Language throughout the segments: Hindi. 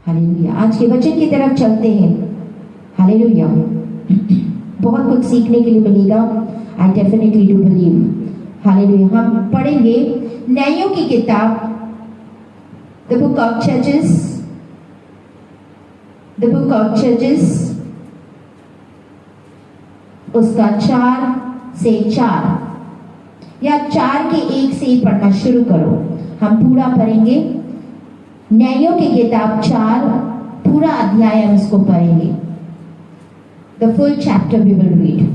हालेलुया। आज के वचन की तरफ चलते हैं। हालेलुया। बहुत कुछ सीखने के लिए मिलेगा। I definitely do believe. Hallelujah. हम पढ़ेंगे न्यायों की किताब, द बुक ऑफ जजेस, द बुक ऑफ जजेस, उसका 4 से 4 या 4 के 1 से ही पढ़ना शुरू करो। हम पूरा पढ़ेंगे न्यायों की किताब 4, पूरा अध्याय हम इसको पढ़ेंगे। The full chapter we will read.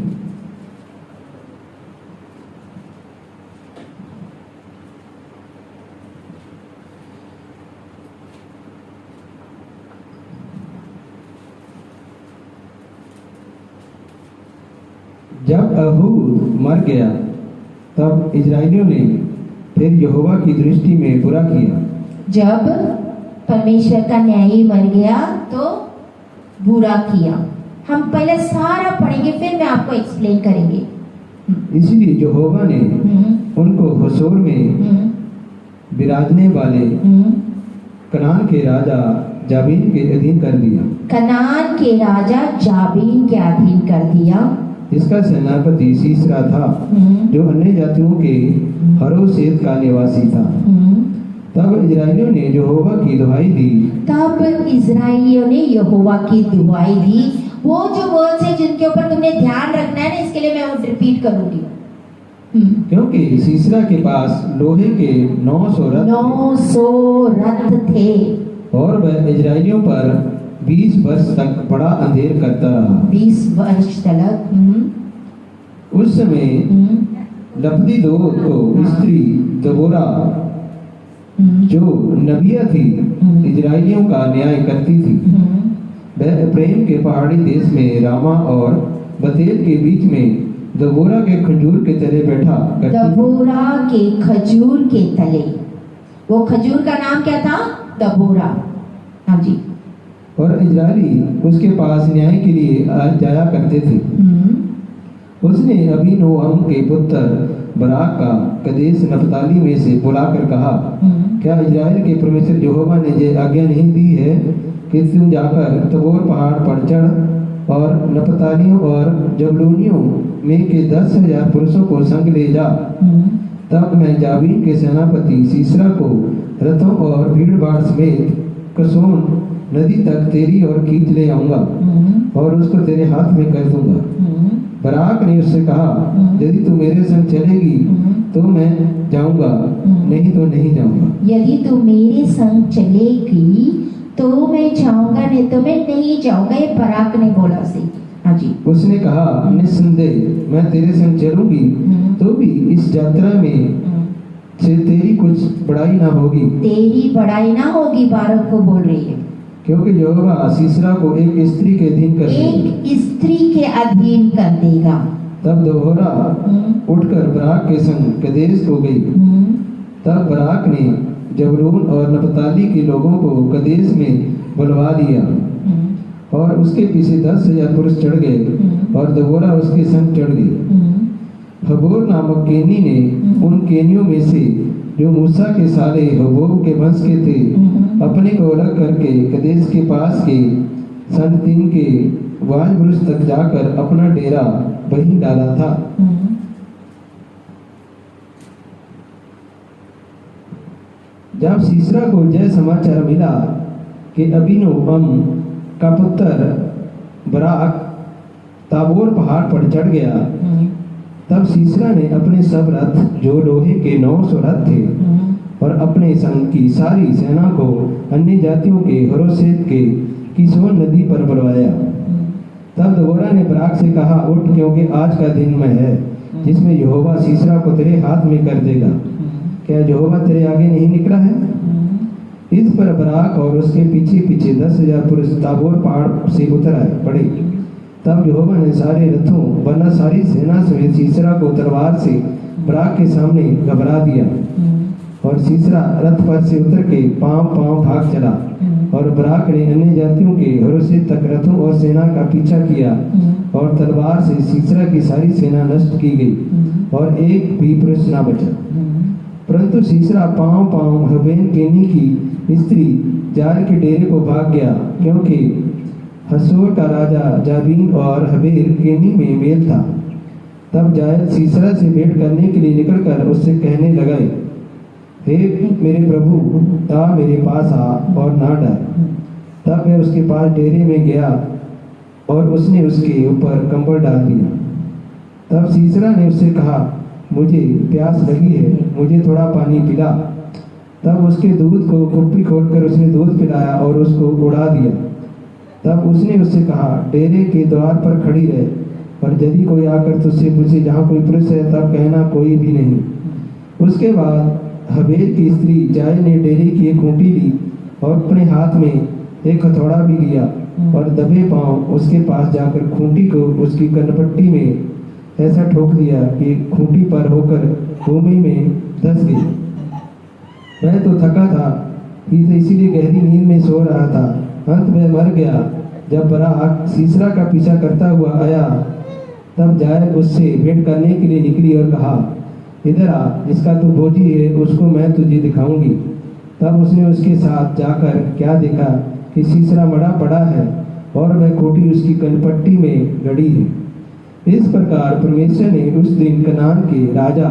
जब अहूद मर गया तब इजराइलियों ने फिर यहोवा की दृष्टि में बुरा किया। जब परमेश्वर का न्यायी मर गया तो बुरा किया। हम पहले सारा पढ़ेंगे, फिर मैं आपको एक्सप्लेन करेंगे। इसलिए यहोवा ने उनको हसोर में विराजने वाले कनान के राजा जाबीन के अधीन कर दिया। कनान के राजा जाबीन के अधीन कर दिया। इसका सेनापति सीसरा था, जो अन्य जातियों के हरोसेत का निवासी था। तब इजराइलियों ने यहोवा की दुहाई दी। तब इजराइलियों ने यहोवा की दुहाई दी। वो जो वर्ड्स है जिनके ऊपर तुमने ध्यान रखना है ना, इसके लिए मैं वो रिपीट करूंगी। क्योंकि सीसरा के पास लोहे के 900 रथ थे और वह इजराइलियों पर 20 वर्ष तक बड़ा अंधेर करता रहा। 20 वर्ष तक। उस समय लपदी दो को स्त्री दबोरा, जो नबिया थी, इजराइलियों का न्याय करती थी। वह एफ्राइम के पहाड़ी देश में रामा और बतेल के बीच में दबोरा के खजूर के तले बैठा करती। दबोरा के खजूर के तले। वो खजूर का नाम क्या था? दबोरा। हाँ जी। और इजरायली उसके पास न्याय के लिए जाया करते थे। उसने अबीनोअम के पुत्र बराक का कदेश नप्ताली में से बुलाकर कहा, क्या इजराइल के परमेश्वर यहोवा ने ये आज्ञा नहीं दी है कि तू जाकर तबोर पहाड़ पर चढ़ और नप्तालियों और जबलूनियों में के 10,000 पुरुषों को संग ले जा। तब मैं जाबीन के सेनापति सीसरा को रथों और भीड़ भाड़ समेत कसोन नदी तक तेरी ओर खींच ले आऊंगा और उसको तेरे हाथ में कर दूंगा। बराक ने उससे कहा, यदि तू मेरे संग चलेगी तो मैं जाऊंगा, नहीं तो नहीं जाऊंगा। यदि तू मेरे संग चलेगी तो मैं जाऊंगा, नहीं तो मैं नहीं जाऊंगा। ये बराक ने बोला से। हाँ जी। उसने कहा, निस्संदेह मैं तेरे संग चलूंगी, तो भी इस यात्रा में से तेरी कुछ बड़ाई ना होगी। तेरी बड़ाई ना होगी, बारक को बोल रही है। क्योंकि यहोवा सीसरा को एक स्त्री के अधीन कर देगा। एक स्त्री के अधीन कर देगा। तब दबोरा उठकर बराक के संग कदेश को गई। तब बराक ने जबूलून और नप्ताली के लोगों को कदेश में बुलवा लिया और उसके पीछे 10,000 पुरुष चढ़ गए और दबोरा उसके संग चढ़ गई। हबोर नामक केनी ने उन केनियों में से जो मूसा के साले हबोब के वंश के थे, अपने को अलग करके कदेश के पास के सन 3 के वाज वृक्ष तक जाकर अपना डेरा वहीं डाला था। जब सीसरा को यह समाचार मिला कि अबीनोअम का पुत्र बराक ताबोर पहाड़ पर चढ़ गया, तब सीसरा ने अपने सब रथ, जो लोहे के 900 रथ थे, और अपने संग की सारी सेना को अन्य जातियों के हरोसेत के किसोन नदी पर बुलवाया। तब दबोरा ने बराक से कहा, उठ, क्योंकि आज का दिन में है जिसमें यहोवा सीसरा को तेरे हाथ में कर देगा। क्या यहोवा तेरे आगे नहीं निकला है? इस पर बराक और उसके पीछे पीछे 10,000 पुरुष ताबोर पहाड़ से उतर आए पड़े। तब यहोवा ने सारे रथों वरना सारी सेना समेत सीसरा को तलवार से बराक के सामने घबरा दिया और सीसरा रथ पर से उतर के पांव भाग चला और बराक ने अन्य जातियों के हरोसेत तक रथों और सेना का पीछा किया और तलवार से सीसरा की सारी सेना नष्ट की गई और एक भी पुरुष न बचा। परंतु सीसरा पांव हवेन केनी की स्त्री जायल के डेरे को भाग गया, क्योंकि हसोर का राजा जाबीन और हबेर केनी में मेल था। तब जायल सीसरा से भेंट करने के लिए निकलकर उससे कहने लगे, हे मेरे प्रभु, आ मेरे पास आ और ना डर। तब वह उसके पास डेरे में गया और उसने उसके ऊपर कंबल डाल दिया। तब सीसरा ने उससे कहा, मुझे प्यास लगी है, मुझे थोड़ा पानी पिला। तब उसके दूध को कुप्पी खोलकर उसने दूध पिलाया और उसको उड़ा दिया। तब उसने उससे कहा, डेरे के द्वार पर खड़ी रहे, और यदि कोई आकर तुझसे पूछे जहाँ कोई पुरुष है, तब कहना कोई भी नहीं। उसके बाद हबेर की स्त्री जायल ने डेरे की एक खूंटी ली और अपने हाथ में एक हथौड़ा भी लिया और दबे पांव उसके पास जाकर खूंटी को उसकी कनपट्टी में ऐसा ठोक दिया कि खूंटी पर होकर भूमि में धंस गई। वह तो थका था, इसीलिए गहरी नींद में सो रहा था। अंत में मर गया। जब बराक सीसरा का पीछा करता हुआ आया, तब जायल उससे भेंट करने के लिए निकली और कहा, इधर आ, जिसका तू भोजी है उसको मैं तुझे दिखाऊंगी। तब उसने उसके साथ जाकर क्या देखा कि सीसरा मरा पड़ा है और वह खूंटी उसकी कनपट्टी में गड़ी है। इस प्रकार परमेश्वर ने उस दिन कनान के राजा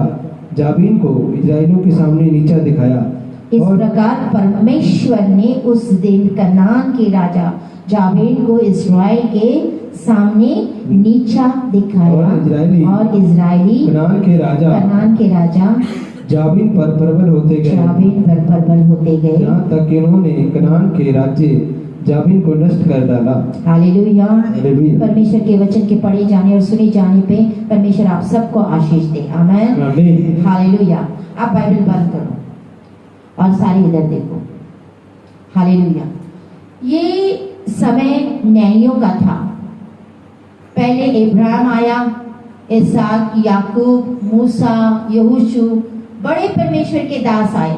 जाबीन को इस्राएलियों के सामने नीचा दिखाया। इस प्रकार परमेश्वर ने उस दिन कनान के राजा जाबीन को इस्राएल के सामने नीचा दिखाया और इजरायली कनान के राजा जाबीन पर प्रबल होते गए, यहाँ तक कि उन्होंने कनान के राज्य जाबीन को नष्ट कर डाला। हालेलुया। परमेश्वर के वचन के पढ़े जाने और सुने जाने पे परमेश्वर आप सबको आशीष दे। आमीन। हालेलुया। आप बाइबल बंद करो और सारे इधर देखो। हालेलुया। ये समय न्यायियों का था। पहले इब्राहिम आया, इसहाक, याकूब, मूसा, यहोशू, बड़े परमेश्वर के दास आए,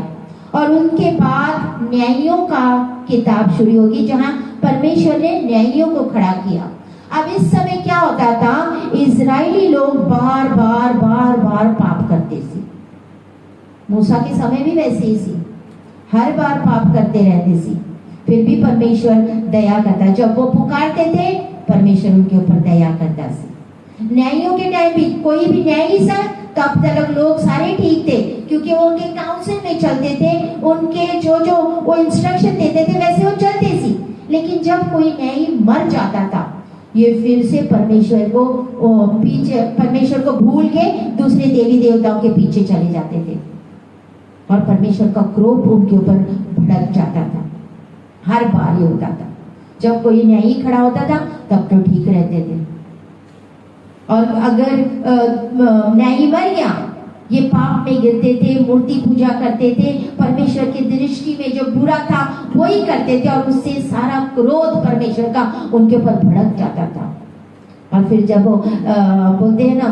और उनके बाद न्यायियों का किताब शुरू होगी, जहां परमेश्वर ने न्यायियों को खड़ा किया। अब इस समय क्या होता था, इजरायली लोग बार बार पाप करते थे। मूसा के समय भी वैसे ही थी, हर बार पाप करते रहते थे, फिर भी परमेश्वर दया करता। जब वो पुकारते थे, परमेश्वर उनके ऊपर दया करता था। न्यायियों के टाइम भी कोई भी न्यायी सा, तब तक लोग सारे ठीक थे, क्योंकि वो उनके काउंसिल में चलते थे, उनके जो वो इंस्ट्रक्शन देते थे वैसे वो चलते थे। लेकिन जब कोई न्यायी मर जाता था, ये फिर से परमेश्वर को भूल के दूसरे देवी देवताओं के पीछे चले जाते थे, और परमेश्वर का क्रोध उनके ऊपर भड़क जाता था। हर बार ये होता था। जब कोई न्यायी खड़ा होता था, तब तो ठीक रहते थे, और अगर न्यायी मर गया, ये पाप में गिरते थे, मूर्ति पूजा करते थे, परमेश्वर की दृष्टि में जो बुरा था वही करते थे, और उससे सारा क्रोध परमेश्वर का उनके ऊपर भड़क जाता था। और फिर जब वो बोलते हैं ना,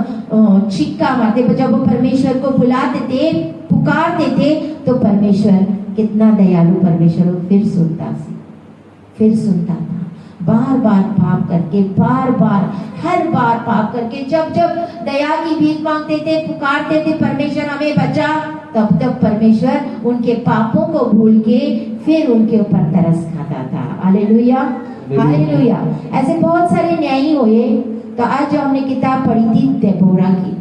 छिक्का मारते, जब वो परमेश्वर को बुलाते थे, पुकारते थे, तो परमेश्वर कितना दयालु परमेश्वर फिर सुनता था। बार बार पाप करके, हर बार पाप करके, जब दया की भीख मांगते थे, पुकारते थे परमेश्वर हमें बचा, तब परमेश्वर उनके पापों को भूल के फिर उनके ऊपर तरस खाता था। Hallelujah, hallelujah. ऐसे बहुत सारे न्यायी हुए। तो आज जो हमने किताब पढ़ी थी देबोरा की,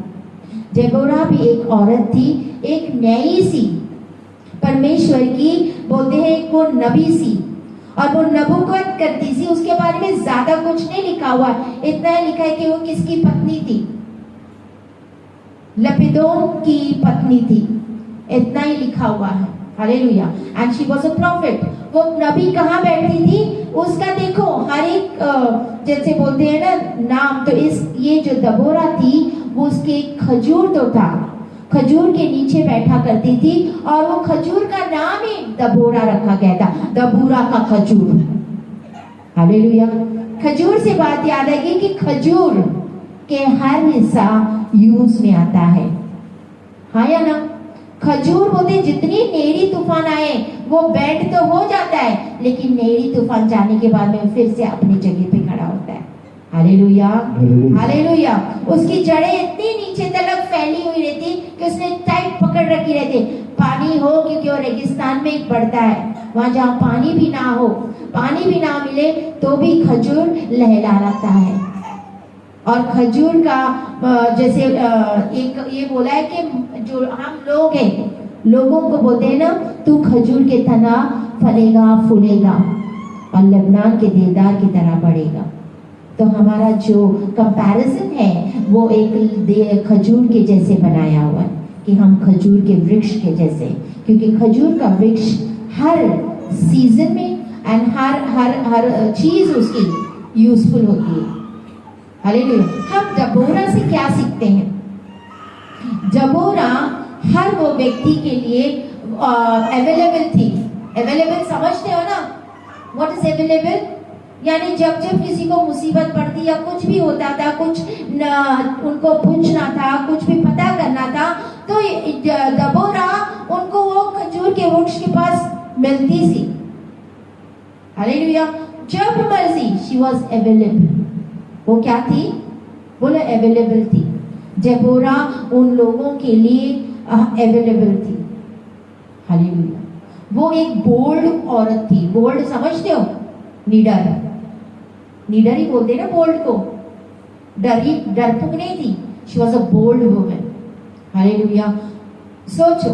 देबोरा भी एक औरत थी, एक न्यायी सी, परमेश्वर की बोलते हैं एक वो नबी सी, और वो नबूवत करती थी। उसके बारे में ज्यादा कुछ नहीं लिखा हुआ, इतना ही लिखा है कि वो किसकी पत्नी थी, लपिदोन की पत्नी थी, इतना ही लिखा हुआ है। Hallelujah. And she was a profit. वो नबी कहाँ बैठी थी, उसका देखो हर एक जैसे बोलते हैं ना नाम, तो ये जो दबोरा थी, वो उसके खजूर तो था, खजूर के नीचे बैठा करती थी, और वो खजूर का नाम ही दबोरा रखा गया था, दबूरा का खजूर। हालेलुया। खजूर से बात याद आएगी कि खजूर के हर हिस्सा यूज में आता है, हाँ या ना। खजूर बोलते जितनी नेड़ी तूफान आए वो बेंड तो हो जाता है, लेकिन नेड़ी तूफान जाने के बाद में फिर से अपनी जगह पे खड़ा होता है। Hallelujah, hallelujah. हालेलुया। उसकी जड़ें इतनी नीचे तक फैली हुई रहती कि उसने टाइट पकड़ रखी रहती। पानी हो, क्योंकि वो रेगिस्तान में बढ़ता है, वहां जहाँ पानी भी ना हो, पानी भी ना मिले, तो भी खजूर लहलहाता है। और खजूर का जैसे एक ये बोला है कि जो हम लोग हैं, लोगों को बोलते हैं ना, तू खजूर के तना फलेगा फूलेगा और लेबनान के देवदार की तरह बढ़ेगा। तो हमारा जो कंपैरिजन है वो एक खजूर के जैसे बनाया हुआ है कि हम खजूर के वृक्ष के जैसे, क्योंकि खजूर का वृक्ष हर सीजन में एंड हर चीज उसकी यूजफुल होती है। हालेलुया। हम दबोरा से क्या सीखते हैं? दबोरा हर वो व्यक्ति के लिए अवेलेबल थी। अवेलेबल समझते हो ना? What is available? यानी जब जब किसी को मुसीबत पड़ती या कुछ भी होता था, उनको पूछना था, कुछ भी पता करना था, तो दबोरा उनको वो खजूर के वृक्ष के पास मिलती थी। हालेलुया। जब मर्जी शी वॉज अवेलेबल। वो क्या थी? बोले अवेलेबल थी। दबोरा उन लोगों के लिए अवेलेबल थी। हालेलुया। वो एक बोल्ड औरत थी। बोल्ड समझते हो? निडर, निडर ही बोलते ना बोल्ड को। डरपोक नहीं थी। She was a bold woman. Hallelujah. सोचो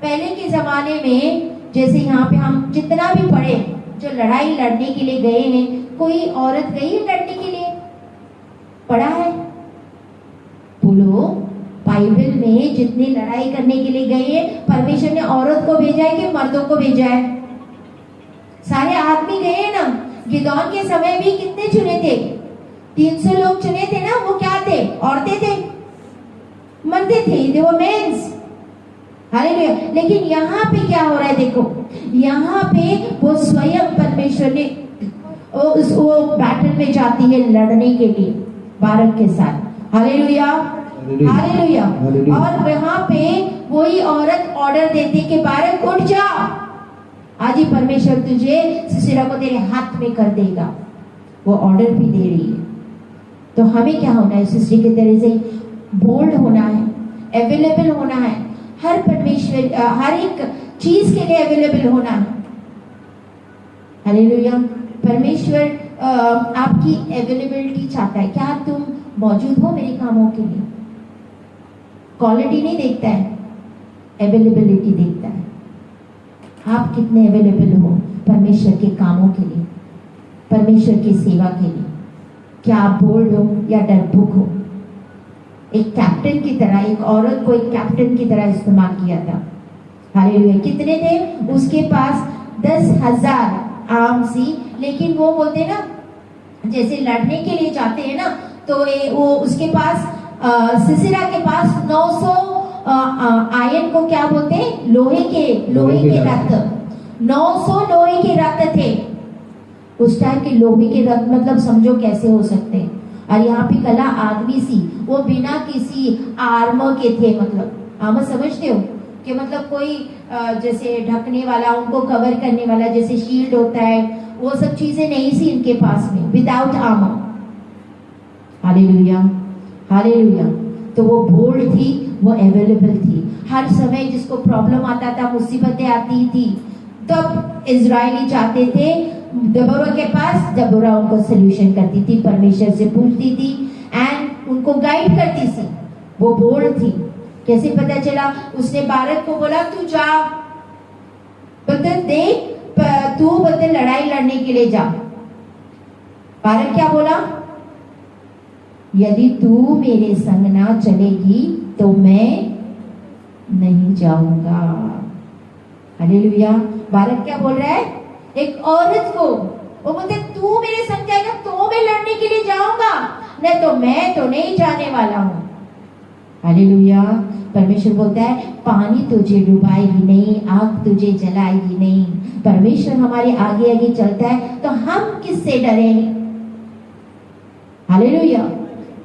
पहले के जमाने में, जैसे यहाँ पे हम जितना भी पढ़े, जो लड़ाई लड़ने के लिए गए हैं, कोई औरत गई है लड़ने के लिए? पढ़ा है? बोलो। बाइबल में जितनी लड़ाई करने के लिए गए हैं, परमेश्वर ने औरत को भेजा है कि मर्दों को भेजा है? सारे आदमी गए हैं ना। गिदौन के समय भी कितने चुने थे? 300 लोग चुने थे ना। वो क्या थे? औरतें थे, मर्दे थे, they were men। हालेलुया। लेकिन यहाँ पे क्या हो रहा है? देखो यहाँ पे वो स्वयं परमेश्वर ने वो बैटल में जाती है लड़ने के लिए बारक के साथ। Hallelujah, hallelujah. और वहां पे वही औरत ऑर्डर देती कि बारक उठ जा, आज ही परमेश्वर तुझे सिसरा को तेरे हाथ में कर देगा। वो ऑर्डर भी दे रही है। तो हमें क्या होना है? सिसरी की तरह से बोल्ड होना है, अवेलेबल होना है, हर परमेश्वर हर एक चीज के लिए अवेलेबल होना है। हालेलुया। परमेश्वर आपकी अवेलेबिलिटी चाहता है। क्या तुम मौजूद हो मेरे कामों के लिए? क्वालिटी नहीं देखता है, अवेलेबिलिटी देखता है। आप कितने अवेलेबल हो परमेश्वर के कामों के लिए, परमेश्वर की सेवा के लिए? क्या आप बोल्ड हो या डरपोक हो? एक कैप्टन की तरह, एक औरत को एक कैप्टन की तरह इस्तेमाल किया था। हालेलुया। कितने थे उसके पास? 10,000 आर्म सी। लेकिन वो बोलते ना, जैसे लड़ने के लिए जाते हैं ना, तो वो उसके पास सिसिरा के पास 900 आयन को क्या बोलते हैं? लोहे के रथ। 900 लोहे के रथ थे उस टाइम के। लोहे के रथ मतलब समझो कैसे हो सकते हैं। और यहाँ पे कला आदमी सी, वो बिना किसी आर्मर के थे। मतलब आर्मर समझते हो कि मतलब कोई जैसे ढकने वाला, उनको कवर करने वाला, जैसे शील्ड होता है, वो सब चीजें नहीं थी इनके पास में, विदाउट आर्मर। Hallelujah, hallelujah. तो वो बोल्ड थी, वो अवेलेबल थी। हर समय जिसको प्रॉब्लम आता था, मुसीबतें आती थी, तब इजरायली चाहते थे दबोरा के पास। दबोरा उनको सोल्यूशन करती थी, परमेश्वर से पूछती थी एंड उनको गाइड करती थी। वो बोल्ड थी। कैसे पता चला? उसने बारक को बोला तू जा, तू लड़ाई लड़ने के लिए जा। बारक क्या बोला? यदि तू मेरे संग ना चलेगी तो मैं नहीं जाऊंगा। हालेलुया। बारक क्या बोल रहा है? एक औरत को वो बोलते तू मेरे संग जाएगा तो मैं लड़ने के लिए जाऊंगा, नहीं तो मैं तो नहीं जाने वाला हूं। हालेलुया। परमेश्वर बोलता है पानी तुझे डुबाएगी नहीं, आग तुझे जलाएगी नहीं। परमेश्वर हमारे आगे आगे चलता है तो हम किससे डरेंगे? हालेलुया।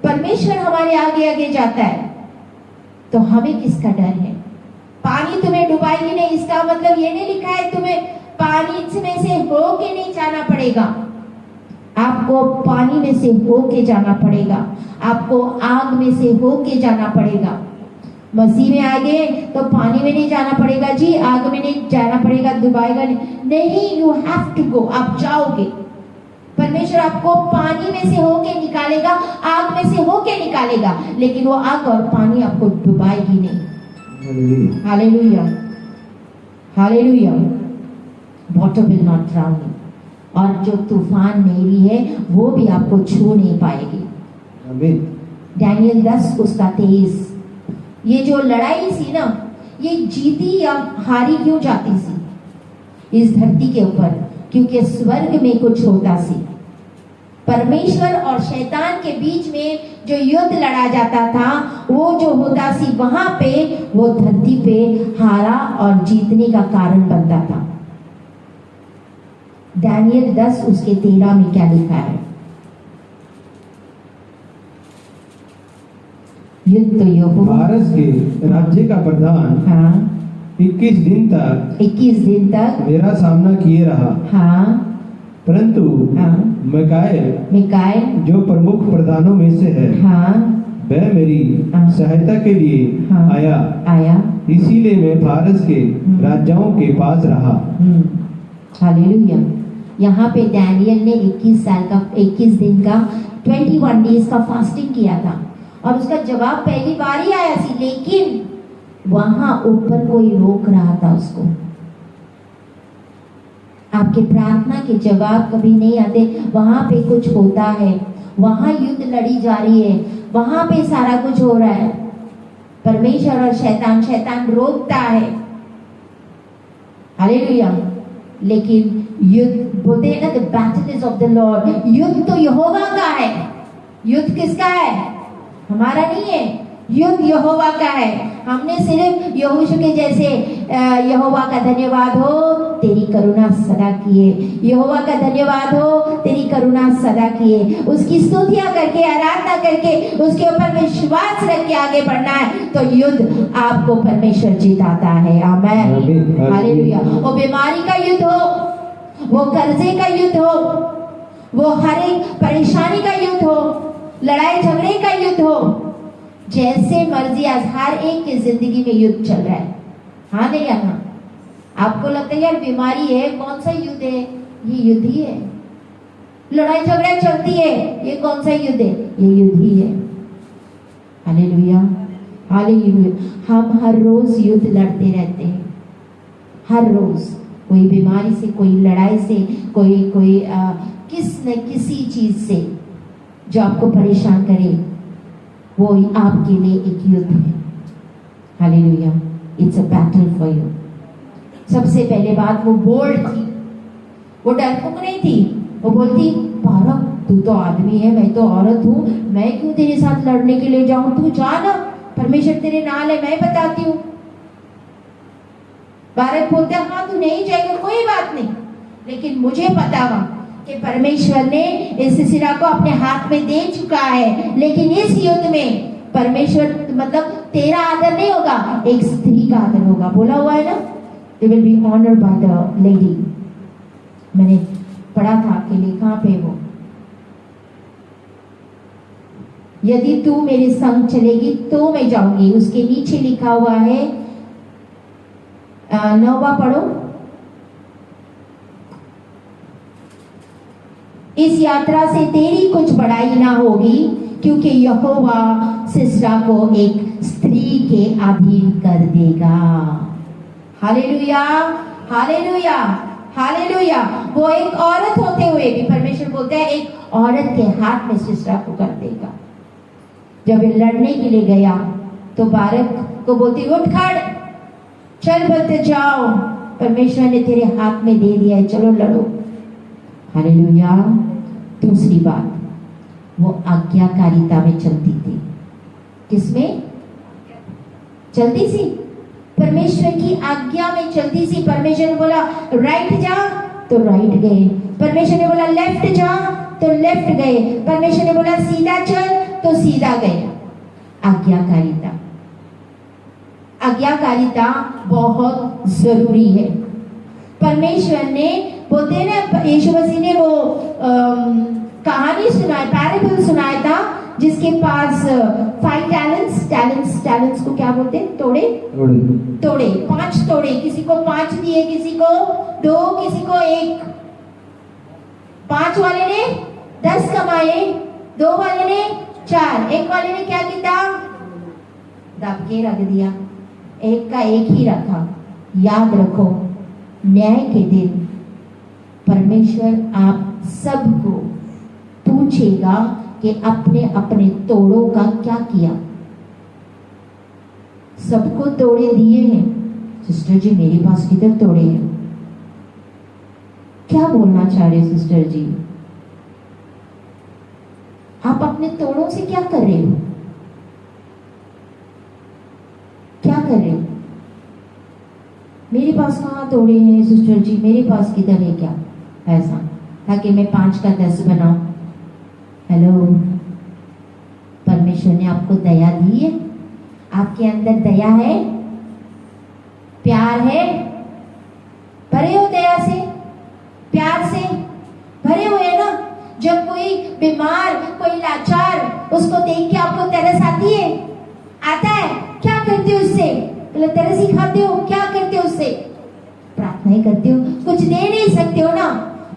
परमेश्वर हमारे आगे आगे जाता है तो हमें किसका डर है? पानी तुम्हें डुबाएगी नहीं, इसका मतलब ये नहीं लिखा है तुम्हें पानी में से होके नहीं जाना पड़ेगा। आपको पानी में से होके जाना पड़ेगा, आपको आग में से होके जाना पड़ेगा। मसीह में आ गए तो पानी में नहीं जाना पड़ेगा जी, आग में नहीं जाना पड़ेगा, डुबाएगा नहीं, यू हैव टू गो, आप जाओगे। परमेश्वर आपको पानी में से होके निकालेगा, आग में से होके निकालेगा, लेकिन वो आग और पानी आपको डुबाएगी नहीं। Hallelujah, hallelujah. Water will not drown you, और जो तूफान मेरी है वो भी आपको छू नहीं पाएगी। डैनियल 10 उसका 23। ये जो लड़ाई थी ना, ये जीती या हारी क्यों जाती थी इस धरती के ऊपर? क्योंकि स्वर्ग में कुछ होता सी। परमेश्वर और शैतान के बीच में जो युद्ध लड़ा जाता था, वो जो होता सी वहां पे, वो धरती पे हारा और जीतने का कारण बनता था। दानियल 10 उसके 13 में क्या लिखा है? युद्ध तो यहोवा फारस के राज्य का प्रधान, हाँ, 21 दिन तक मेरा सामना किए रहा। हाँ, परंतु हाँ, मिकाएल जो प्रमुख प्रधानों में से है, हाँ, वह मेरी हाँ, सहायता के लिए हाँ, आया। इसीलिए मैं फारस के राजाओं के पास रहा। हालेलुया। यहाँ पे डैनियल ने 21 दिन का 21 डेज का फास्टिंग किया था, और उसका जवाब पहली बार ही आया थी, लेकिन वहां ऊपर कोई रोक रहा था उसको। आपके प्रार्थना के जवाब कभी नहीं आते, वहां पे कुछ होता है, वहां युद्ध लड़ी जा रही है, वहां पे सारा कुछ हो रहा है। परमेश्वर और शैतान रोकता है। हालेलुया। लेकिन युद्ध बोलते हैं ना, the battle is of the Lord. युद्ध तो यहोवा का है। युद्ध किसका है? हमारा नहीं है, युद्ध यहोवा का है। हमने सिर्फ यहोशू के जैसे यहोवा का धन्यवाद हो तेरी करुणा सदा किए, यहोवा का धन्यवाद हो तेरी करुणा सदा किए, उसकी स्तुतियां करके, आराधना करके, उसके ऊपर विश्वास रख के आगे बढ़ना है, तो युद्ध आपको परमेश्वर जिताता है। आमीन, हालेलुया। वो बीमारी का युद्ध हो, वो कर्जे का युद्ध हो, वो हर एक परेशानी का युद्ध हो, लड़ाई झगड़े का युद्ध हो, जैसे मर्जी, आज हर एक की जिंदगी में युद्ध चल रहा है। हाँ नहीं यहाँ आपको लगता है यार बीमारी है, कौन सा युद्ध है? ये युद्ध ही है। लड़ाई झगड़ा चलती है, ये कौन सा युद्ध है? ये युद्ध ही है। Hallelujah, hallelujah. हम हर रोज युद्ध लड़ते रहते हैं, हर रोज कोई बीमारी से, कोई लड़ाई से, कोई किस न किसी चीज से जो आपको परेशान करे, वो आपके लिए एक युद्ध है। Hallelujah, it's a battle for you. सबसे पहले बात, वो बोल्ड थी, वो डरपोक नहीं थी। वो बोलती, बारक तू तो आदमी है, मैं तो औरत हूँ, मैं क्यों तेरे साथ लड़ने के लिए जाऊं? तू जा ना, परमेश्वर तेरे नाल है, मैं बताती हूँ। बारक बोलते, हाँ तू नहीं जाएगा कोई बात नहीं, लेकिन मुझे पता हुआ कि परमेश्वर ने इस सिरा को अपने हाथ में दे चुका है। लेकिन इस युद्ध में परमेश्वर मतलब तेरा आदर नहीं होगा, एक स्त्री का आदर होगा। बोला हुआ है ना, they will be honored by the lady। मैंने पढ़ा था आपके लिए, कहाँ पे वो, यदि तू मेरे संग चलेगी तो मैं जाऊंगी। उसके नीचे लिखा हुआ है, 9वां पढ़ो। इस यात्रा से तेरी कुछ बड़ाई ना होगी, क्योंकि यहोवा सिसरा को एक स्त्री के अधीन कर देगा। Hallelujah, hallelujah, hallelujah. वो एक औरत होते हुए भी परमेश्वर बोलता है एक औरत के हाथ में सिसरा को कर देगा। जब ये लड़ने के लिए गया तो बारक को बोलती, उठ खड़, चल बोलते जाओ, परमेश्वर ने तेरे हाथ में दे दिया है, चलो लड़ो। हालेलुया। दूसरी बात, वो आज्ञाकारिता में चलती थी। किसमें चलती थी? परमेश्वर की आज्ञा में चलती थी। परमेश्वर ने बोला राइट जा तो राइट गए, परमेश्वर ने बोला लेफ्ट जा तो लेफ्ट गए, परमेश्वर ने बोला सीधा चल तो सीधा गए। आज्ञाकारिता, आज्ञाकारिता बहुत जरूरी है। परमेश्वर ने बोलते हैं ना, यीशु मसीह ने वो कहानी सुनाए, पैराबल सुनाया था, जिसके पास 5 टैलेंट्स को क्या बोलते हैं? तोड़े 5 तोड़े, किसी को 5 दिए, किसी को 2, किसी को 1। 5 वाले ने 10 कमाए, 2 वाले ने 4, 1 वाले ने क्या किया? दब के रख दिया, 1 का 1 ही रखा। याद रखो, न्याय के दिन परमेश्वर आप सबको पूछेगा कि अपने अपने तोड़ों का क्या किया। सबको तोड़े दिए हैं, सिस्टर जी मेरे पास किधर तोड़े हैं? क्या बोलना चाह रहे सिस्टर जी? आप अपने तोड़ों से क्या कर रहे हो? क्या कर रहे हो? मेरे पास कहाँ तोड़े हैं सिस्टर जी, मेरे पास किधर है क्या? ऐसा ताकि मैं 5 का 10 बनाऊं। हेलो, परमेश्वर ने आपको दया दी है? आपके अंदर दया है, प्यार है? भरे हो दया से, प्यार से भरे हुए ना? जब कोई बीमार, कोई लाचार, उसको देख के आपको तरस आती है? आता है? क्या करते हो उससे? तरस ही खाते हो? क्या करते हो उससे? प्रार्थना करते हो? कुछ दे नहीं सकते हो ना,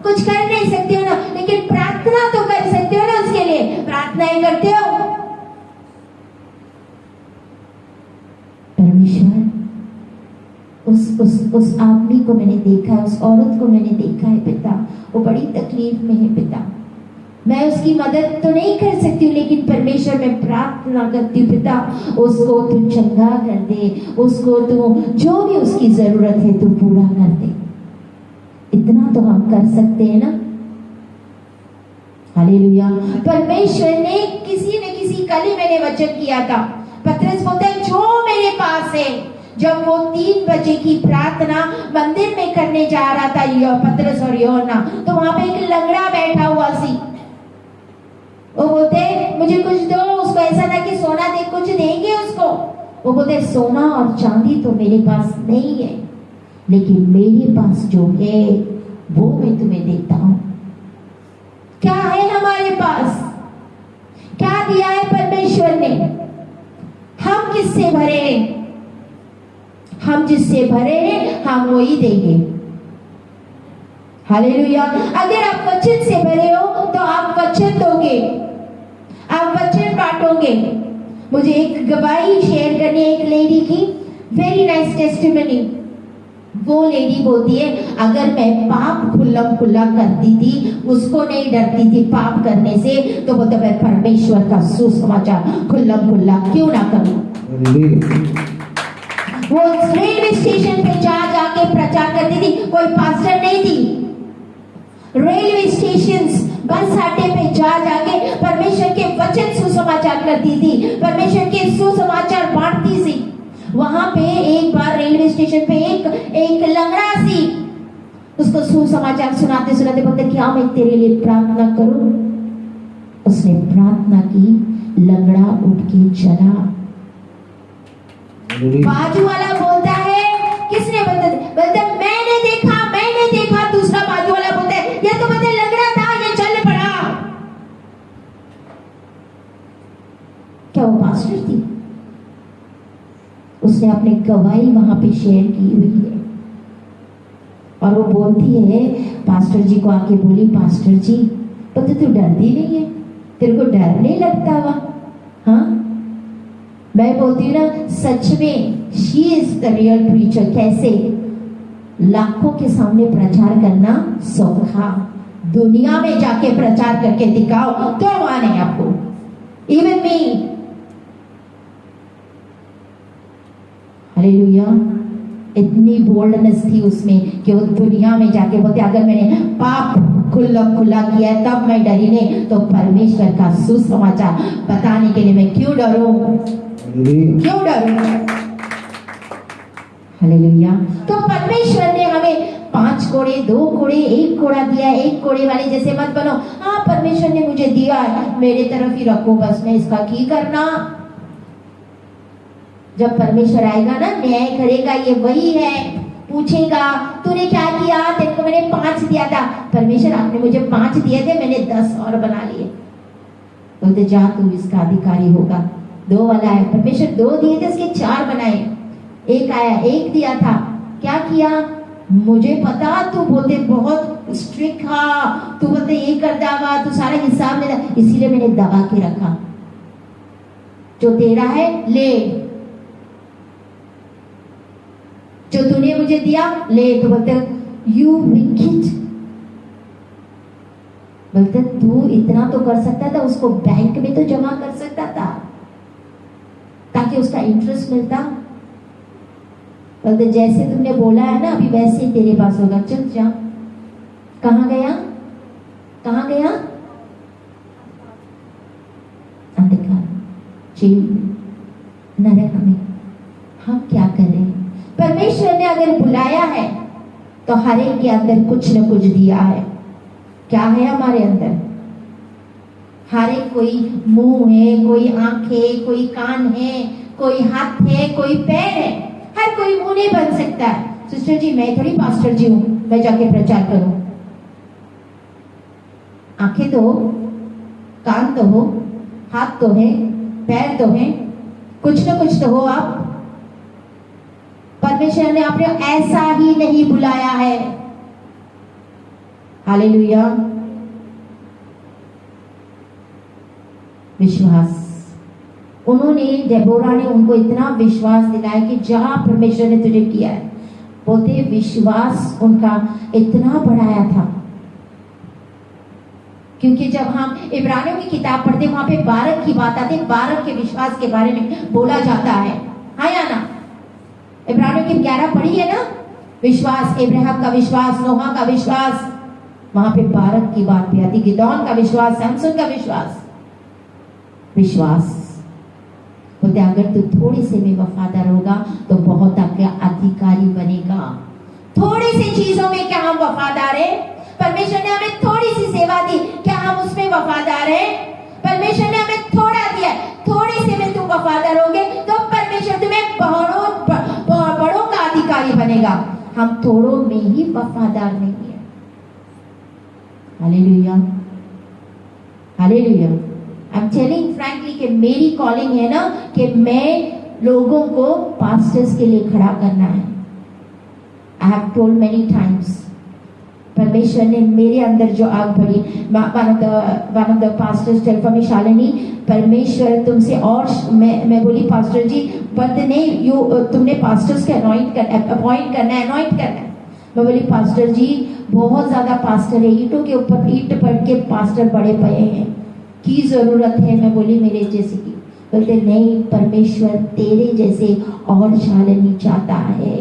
कुछ कर नहीं सकते हो ना, लेकिन प्रार्थना तो कर सकते हो ना उसके लिए। प्रार्थनाएं करते हो। परमेश्वर, उस आदमी को मैंने देखा है, उस औरत को मैंने देखा है पिता, वो बड़ी तकलीफ में है पिता। मैं उसकी मदद तो नहीं कर सकती हूँ, लेकिन परमेश्वर मैं प्रार्थना करती हूँ पिता, उसको तू चंगा कर दे, उसको तू जो भी उसकी जरूरत है तू पूरा कर दे। इतना तो हम कर सकते हैं ना? हालेलुया। परमेश्वर ने किसी न किसी कल ही मैंने वचन किया था, पतरस बोलता है जो मेरे पास है। जब वो 3 बजे की प्रार्थना मंदिर में करने जा रहा था पतरस और यूहन्ना, तो वहां पे एक लंगड़ा बैठा हुआ सी। वो बोलते मुझे कुछ दो, उसको ऐसा ना कि सोना दे, कुछ देंगे उसको। वो बोलते सोना और चांदी तो मेरे पास नहीं है, लेकिन मेरे पास जो है वो मैं तुम्हें देता हूं। क्या है हमारे पास? क्या दिया है परमेश्वर ने? हम किससे भरे हैं? हम जिससे भरे हैं हम वही देंगे। हालेलुया। अगर आप वचन से भरे हो तो आप वचन दोगे, आप वचन बांटोगे। मुझे एक गवाही शेयर करनी है एक लेडी की, वेरी नाइस टेस्टिमनी। वो लेडी बोलती है अगर मैं पाप खुल्ला करती थी, उसको नहीं डरती थी पाप करने से, तो बोलते मैं परमेश्वर का सुसमाचार खुल्ला क्यों ना करूं। वो रेलवे स्टेशन पे जाके प्रचार करती थी, कोई पास्टर नहीं थी। रेलवे स्टेशन, बस अड्डे पे जाके परमेश्वर के वचन सुसमाचार करती थी, परमेश्वर के सुसमाचार बांटती थी। वहां पे एक बार रेलवे स्टेशन पे एक लंगड़ा सी उसको सुसमाचार सुनाते बोलते क्या मैं तेरे लिए प्रार्थना करूं? उसने प्रार्थना की, लंगड़ा उठ के चला। बाजू वाला बोलता है किसने बोलता मैंने देखा। दूसरा बाजू वाला बोलता है ये तो बोलते लंगड़ा था, ये चल पड़ा। क्या वो पास्टर थी? उसने अपने गवाही वहां पे शेयर की हुई है, और वो बोलती है पास्टर जी को आके बोली, पास्टर जी बोलते तू डरती नहीं है? तेरे को डर नहीं लगता हुआ? हाँ, मैं बोलती हूँ ना सच में she is the real preacher. कैसे? लाखों के सामने प्रचार करना सौखा, दुनिया में जाके प्रचार करके दिखाओ तो माने आपको। इवन मी, हालेलुया। इतनी बोल्डनेस थी उसमें कि वो दुनिया में जाके बोलते अगर मैंने पाप खुला किया है तब मैं डरी नहीं, तो परमेश्वर का सुसमाचार बताने के लिए मैं क्यों डरूं? क्यों डरूं? हालेलुया। तो परमेश्वर ने हमें 5 कोड़े, 2 कोड़े, 1 कोड़ा दिया। 1 कोड़े वाले जैसे मत बनो। हाँ, परमेश्वर ने मुझे दिया है, मेरे तरफ ही रखो, बस मैं इसका की करना। जब परमेश्वर आएगा ना, न्याय करेगा, ये वही है पूछेगा तूने क्या किया, तेरे को मैंने 5 दिया था, परमेश्वर आपने मुझे 5 दिए थे, मैंने 10 और बना लिए। बोलते जा तू इसका अधिकारी होगा। 2 वाला है, परमेश्वर 2 दिए थे उसके 4 बनाए। एक आया 1 दिया था, क्या किया मुझे पता, तू बोलते बहुत स्ट्रिक्ट था, तू बोलते ये कर दावा, तू सारा हिसाब लेना, इसीलिए मैंने दबा के रखा। जो तेरा है ले, जो तूने मुझे दिया ले। तो बोलते यू विकेट, बोलते तू इतना तो कर सकता था, उसको बैंक में तो जमा कर सकता था ताकि उसका इंटरेस्ट मिलता। बोलते जैसे तुमने बोला है ना अभी वैसे ही तेरे पास होगा, चल जा। कहाँ गया, कहाँ गया, अंधकार, जेल, नरक में। हम क्या करें, परमेश्वर ने अगर बुलाया है तो हर एक के अंदर कुछ न कुछ दिया है। क्या है हमारे अंदर, हर एक, कोई मुंह है, कोई आंख है, कोई कान है, कोई हाथ है, कोई पैर है। हर कोई मुंह नहीं बन सकता है। सिस्टर जी मैं थोड़ी पास्टर जी हूं, मैं जाके प्रचार करूं। आंखें तो हो, कान तो हो, हाथ तो है, पैर तो है, कुछ न कुछ तो हो आप। परमेश्वर ने आपने ऐसा ही नहीं बुलाया है। हालेलुया। विश्वास, उन्होंने, डेबोरा ने उनको इतना विश्वास दिलाया कि जहां परमेश्वर ने तुझे किया है, बोलते विश्वास उनका इतना बढ़ाया था। क्योंकि जब हम इब्रानियों की किताब पढ़ते वहां पे बारक की बात आती है, बारक के विश्वास के बारे में बोला जाता है, हाँ या ना। इब्रानियों की 11 पढ़ी है ना, विश्वास, इब्राहिम का विश्वास, नोहा का विश्वास, वहां पे बारक की बात भी आती, गिदौन का विश्वास, सैमसन का विश्वास। विश्वास बोलते अगर तू थोड़ी से में वफादार होगा तो बहुत आगे अधिकारी बनेगा। थोड़ी सी चीजों में क्या हम वफादार हैं? परमेश्वर ने हमें थोड़ी सी सेवा दी, क्या हम उसमें वफादार हैं? परमेश्वर ने हमें थोड़ा दिया, थोड़ी से में तुम वफादार होगे तो परमेश्वर तुम्हें बड़ों का अधिकारी बनेगा। हम थोड़ों में ही वफादार नहीं है। Hallelujah, hallelujah. I am telling frankly कि मेरी कॉलिंग है ना कि मैं लोगों को पास्टर्स के लिए खड़ा करना है। I have told many times, परमेश्वर ने मेरे अंदर जो आग भरी, one of the pastors tell for me, Shalini, परमेश्वर तुमसे, और मैं बोली पास्टर जी बट नहीं, तुमने पास्टर्स के अपॉइंट करना है, anoint करना है। मैं बोली पास्टर जी बहुत ज्यादा पास्टर है, ईंटों के ऊपर ईंट पड़ के पास्टर बड़े पड़े हैं, की जरूरत है। मैं बोली मेरे जैसे की। बोलते नहीं, परमेश्वर तेरे जैसे और शालिनी चाहता है,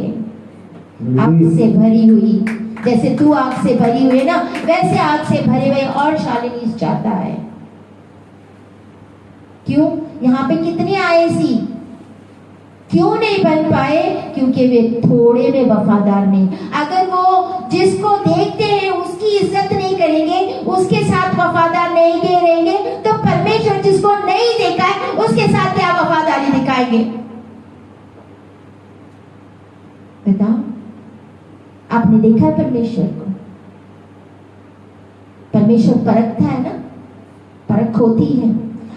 आग से भरी हुई, जैसे तू आग से भरी हुई है ना, वैसे आग से भरे हुए और शालिनी चाहता है। क्यों? यहाँ पे कितने आए सी, क्यों नहीं बन पाए? क्योंकि वे थोड़े में वफादार नहीं। अगर वो जिसको देखते हैं उसकी इज्जत नहीं करेंगे, उसके साथ वफादार नहीं रहेंगे, तो परमेश्वर जिसको नहीं देखा है उसके साथ क्या वफादारी दिखाएंगे? बताओ, आपने देखा है परमेश्वर को? परमेश्वर परखता है ना, परख होती है,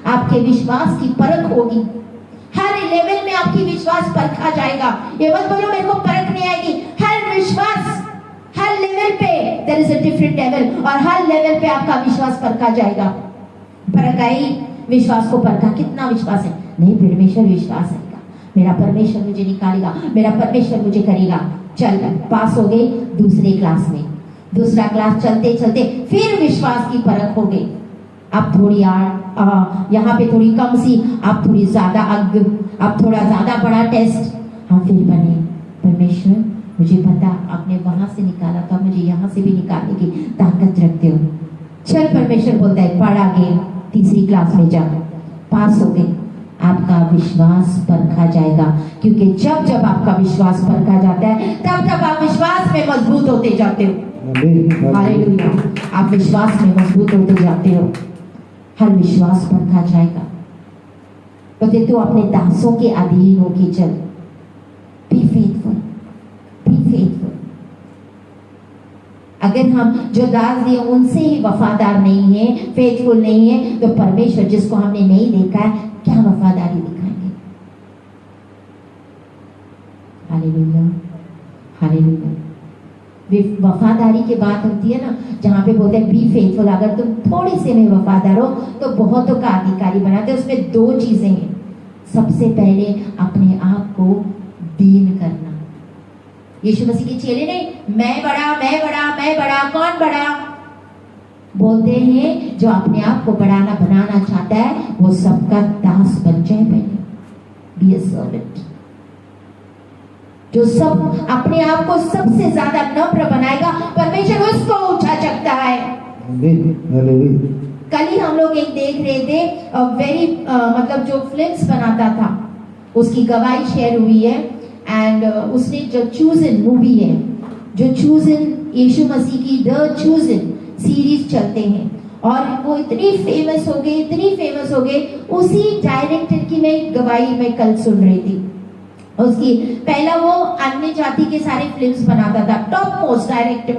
आपके विश्वास की परख होगी। हर लेवल में आपकी विश्वास परखा जाएगा। ये मत बोलो मेरे को परख नहीं आएगी। हर विश्वास, हर लेवल पे there is a different level, और हर लेवल पे आपका विश्वास परखा जाएगा। परख आई, विश्वास को परखा, कितना विश्वास है? नहीं, परमेश्वर विश्वास है, मेरा परमेश्वर मुझे निकालेगा, मेरा परमेश्वर मुझे करेगा। चल, पास हो गई दूसरे क्लास में, दूसरा क्लास चलते चलते फिर विश्वास की परख हो गई। अब थोड़ी यहाँ पे थोड़ी कम सी, अब थोड़ी ज्यादा अब थोड़ा ज्यादा बड़ा टेस्ट, हम फिर बने। परमेश्वर मुझे पता आपने वहां से निकाला था, मुझे यहाँ से भी निकालने की ताकत रखते हो। चल, परमेश्वर बोलता है पढ़ आगे, तीसरी क्लास में जा, पास हो गए। आपका विश्वास परखा जाएगा, क्योंकि जब जब आपका विश्वास परखा जाता है तब तब आप विश्वास में मजबूत होते जाते हो। हालेलुया, आप विश्वास में मजबूत होते जाते हो। हर विश्वास परखा जाएगा। तो तू अपने दासों के अधीन होके चल, बी फेथफुल, बी फेथफुल। अगर हम जो दास दिए उनसे ही वफादार नहीं है, फेथफुल नहीं है, तो परमेश्वर जिसको हमने नहीं देखा है क्या वफादारी दिखाएंगे। Hallelujah, hallelujah. वफादारी की बात होती है ना, जहाँ पे बोलते हैं बी फेथफुल, अगर तुम थोड़े से में वफादार हो तो बहुतों का अधिकारी बनाते। उसमें दो चीजें हैं। सबसे पहले अपने आप को दीन करना। यीशु मसीह के चेले नहीं मैं बड़ा मैं बड़ा मैं बड़ा, कौन बड़ा बोलते हैं? जो अपने आप को बढ़ाना बनाना चाहता है वो सबका दास बन जाए। पहले बी अ सर्वेंट। जो सब अपने आप को सबसे ज्यादा नम्र बनाएगा, परमेश्वर उसको ऊंचा चकता है। कल ही हम लोग एक देख रहे थे, मतलब जो फिल्म्स बनाता था उसकी गवाही शेयर हुई है। एंड उसने जो चूजन मूवी है, जो चूजन यीशु मसीह की द चूजन सीरीज चलते हैं, और वो इतनी फेमस हो गए। उसी डायरेक्टर की मैं गवाही में कल सुन रही थी। उसकी पहला वो अन्य जाति के सारे फिल्म्स बनाता था, टॉप मोस्ट डायरेक्टर,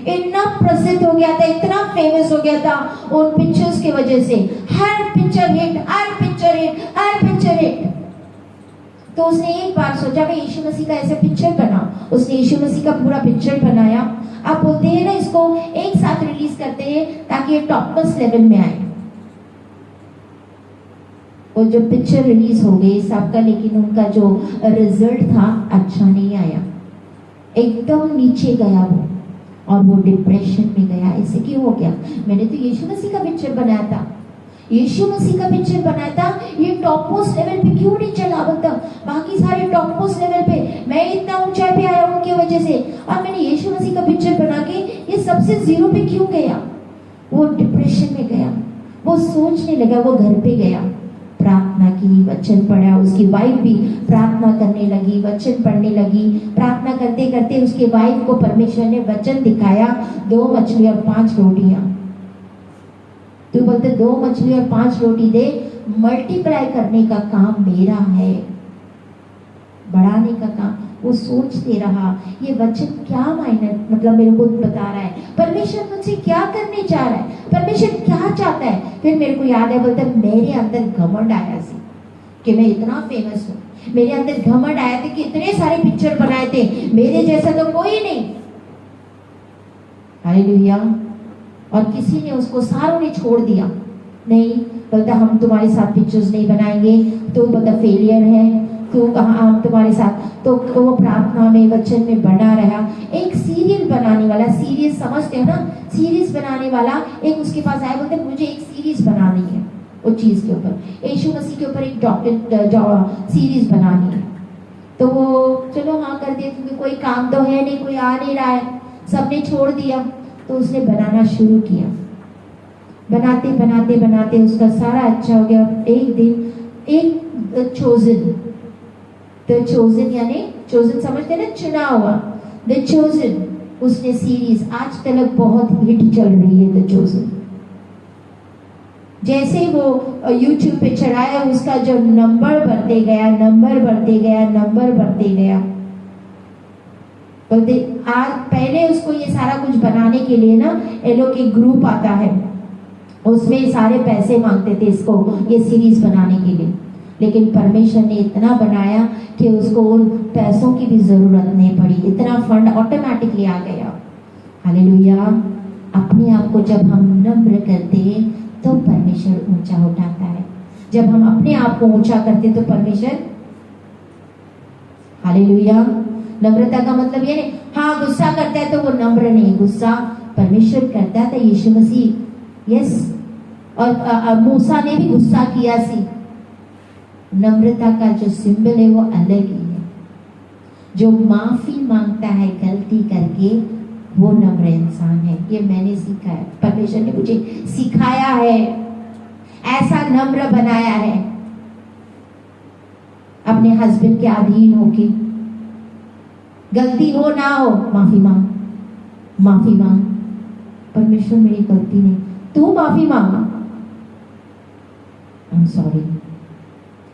इतना प्रसिद्ध हो गया था, इतना फेमस हो गया था उन पिक्चर्स की वजह से। हर पिक्चर हिट। तो उसने एक बार सोचा मैं यीशु मसीह का ऐसा पिक्चर बनाऊं। उसने यीशु मसीह का पूरा पिक्चर बनाया। आप बोलते हैं ना इसको एक साथ रिलीज करते हैं ताकि ये टॉप मोस्ट लेवल में आए। और जो पिक्चर रिलीज हो गई सबका, लेकिन उनका जो रिजल्ट था अच्छा नहीं आया, एकदम नीचे गया वो, और वो डिप्रेशन में गया। ऐसे क्यों हो गया? मैंने तो यीशु मसीह का पिक्चर बनाया था, ये टॉप मोस्ट लेवल पे क्यों नहीं चला? बोलता बाकी सारे टॉप मोस्ट लेवल पे, मैं इतना ऊंचाई पे आया उनकी वजह से, और मैंने यीशु मसीह का पिक्चर बना के ये सबसे जीरो पे क्यों गया? वो डिप्रेशन में गया। वो सोचने लगा, वो घर पे गया, प्रार्थना की, वचन पढ़ा। उसकी वाइफ भी प्रार्थना करने लगी, वचन पढ़ने लगी। प्रार्थना करते करते उसके वाइफ को परमेश्वर ने वचन दिखाया, 2 मछली और 5 रोटियां। तो बोलते 2 मछली और 5 रोटी दे, मल्टीप्लाई करने का काम मेरा है, बढ़ाने का काम। वो सोचते रहा ये वचन क्या मायने मतलब मेरे को बता रहा है, परमेश्वर मुझसे क्या करने चाह रहा है, परमेश्वर क्या चाहता है। फिर मेरे को याद है, बोलते मेरे अंदर घमंड आया सी कि मैं इतना फेमस हूँ। मेरे अंदर घमंड आया था कि इतने सारे पिक्चर बनाए थे, मेरे जैसा तो कोई नहीं। हालेलुया। और किसी ने उसको, सारों ने छोड़ दिया। नहीं, बोलता हम तुम्हारे साथ पिक्चर्स नहीं बनाएंगे, तो बोलता फेलियर है, तो हम तुम्हारे साथ। तो वो प्रार्थना में, वचन में बना रहा। एक सीरियल बनाने वाला, सीरीज समझते हो ना, सीरीज बनाने वाला एक उसके पास आया, बोलते मुझे एक सीरीज बनानी है वो चीज के ऊपर, यीशु मसीह के ऊपर एक सीरीज बनानी है। तो वो चलो हाँ कर दिया, क्योंकि कोई काम तो है नहीं, कोई आ नहीं रहा है, सबने छोड़ दिया। तो उसने बनाना शुरू किया। बनाते बनाते बनाते उसका सारा अच्छा हो गया। एक दिन एक चोजन यानी चोजन समझते ना, चुना हुआ, द चोजन, उसने सीरीज आज तक बहुत हिट चल रही है द चोजन। जैसे वो YouTube पे चढ़ाया, उसका जो नंबर बढ़ते गया। बोलते आज पहले उसको ये सारा कुछ बनाने के लिए ना, ये लोग एक ग्रुप आता है, उसमें सारे पैसे मांगते थे इसको ये सीरीज बनाने के लिए। लेकिन परमेश्वर ने इतना बनाया कि उसको उन पैसों की भी जरूरत नहीं पड़ी, इतना फंड ऑटोमेटिकली आ गया। हालेलुया। अपने आप को जब हम नम्र करते हैं तो परमेश्वर ऊंचा उठाता है। जब हम अपने आप को ऊंचा करते तो परमेश्वर, हालेलुया। नम्रता का मतलब ये नहीं हाँ गुस्सा करता है तो वो नम्र नहीं, गुस्सा परमेश्वर करता था, यीशु मसीह, यस। और मूसा ने भी गुस्सा किया सी। नम्रता का जो सिंबल है वो अलग ही है। जो माफी मांगता है गलती करके, वो नम्र इंसान है। ये मैंने सीखा है, परमेश्वर ने मुझे सिखाया है, ऐसा नम्र बनाया है। अपने हस्बैंड के अधीन होके, गलती हो ना हो माफी मांग। परमेश्वर मेरी गलती नहीं, तू माफी मांग। आई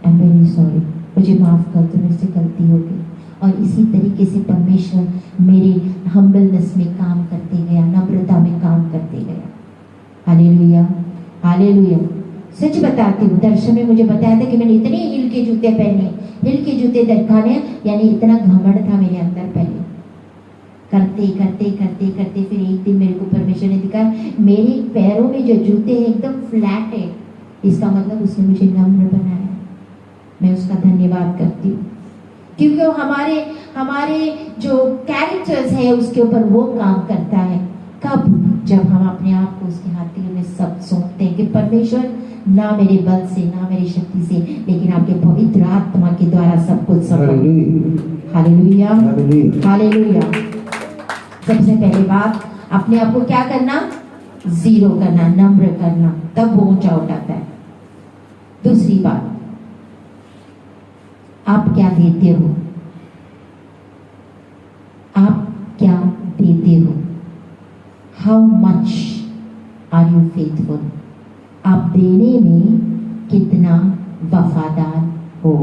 एम वेरी सॉरी, मुझे माफ कर दो, मेरे से गलती हो गई। और इसी तरीके से परमेश्वर मेरे हम्बलनेस में काम करते गया, नम्रता में काम करते गया। Hallelujah, hallelujah. सच बताती हूँ, दर्शन में मुझे बताया था कि मैंने इतने हील के जूते पहने, हील के जूते दरखाने, यानी इतना घमंड था मेरे अंदर पहले। करते करते करते करते फिर एक दिन मेरे को परमेश्वर ने दिखाया मेरे पैरों में जो जूते हैं एकदम फ्लैट है, इसका मतलब उसने मुझे नम्र बनाया। मैं उसका धन्यवाद करती हूँ, क्योंकि वो हमारे जो कैरेक्टर्स है उसके ऊपर वो काम करता है। कब? जब हम अपने आप को उसके हाथों में सब सौंपते हैं कि परमेश्वर ना मेरे बल से, ना मेरी शक्ति से, लेकिन आपके पवित्र आत्मा के द्वारा सब कुछ सफल। Hallelujah, hallelujah. सबसे पहले बात, अपने आप को क्या करना? जीरो करना, नम्र करना, तब वो ऊंचा उठाता है। दूसरी बात, आप क्या देते हो? आप क्या देते हो? How much are you faithful? आप देने में कितना वफादार हो?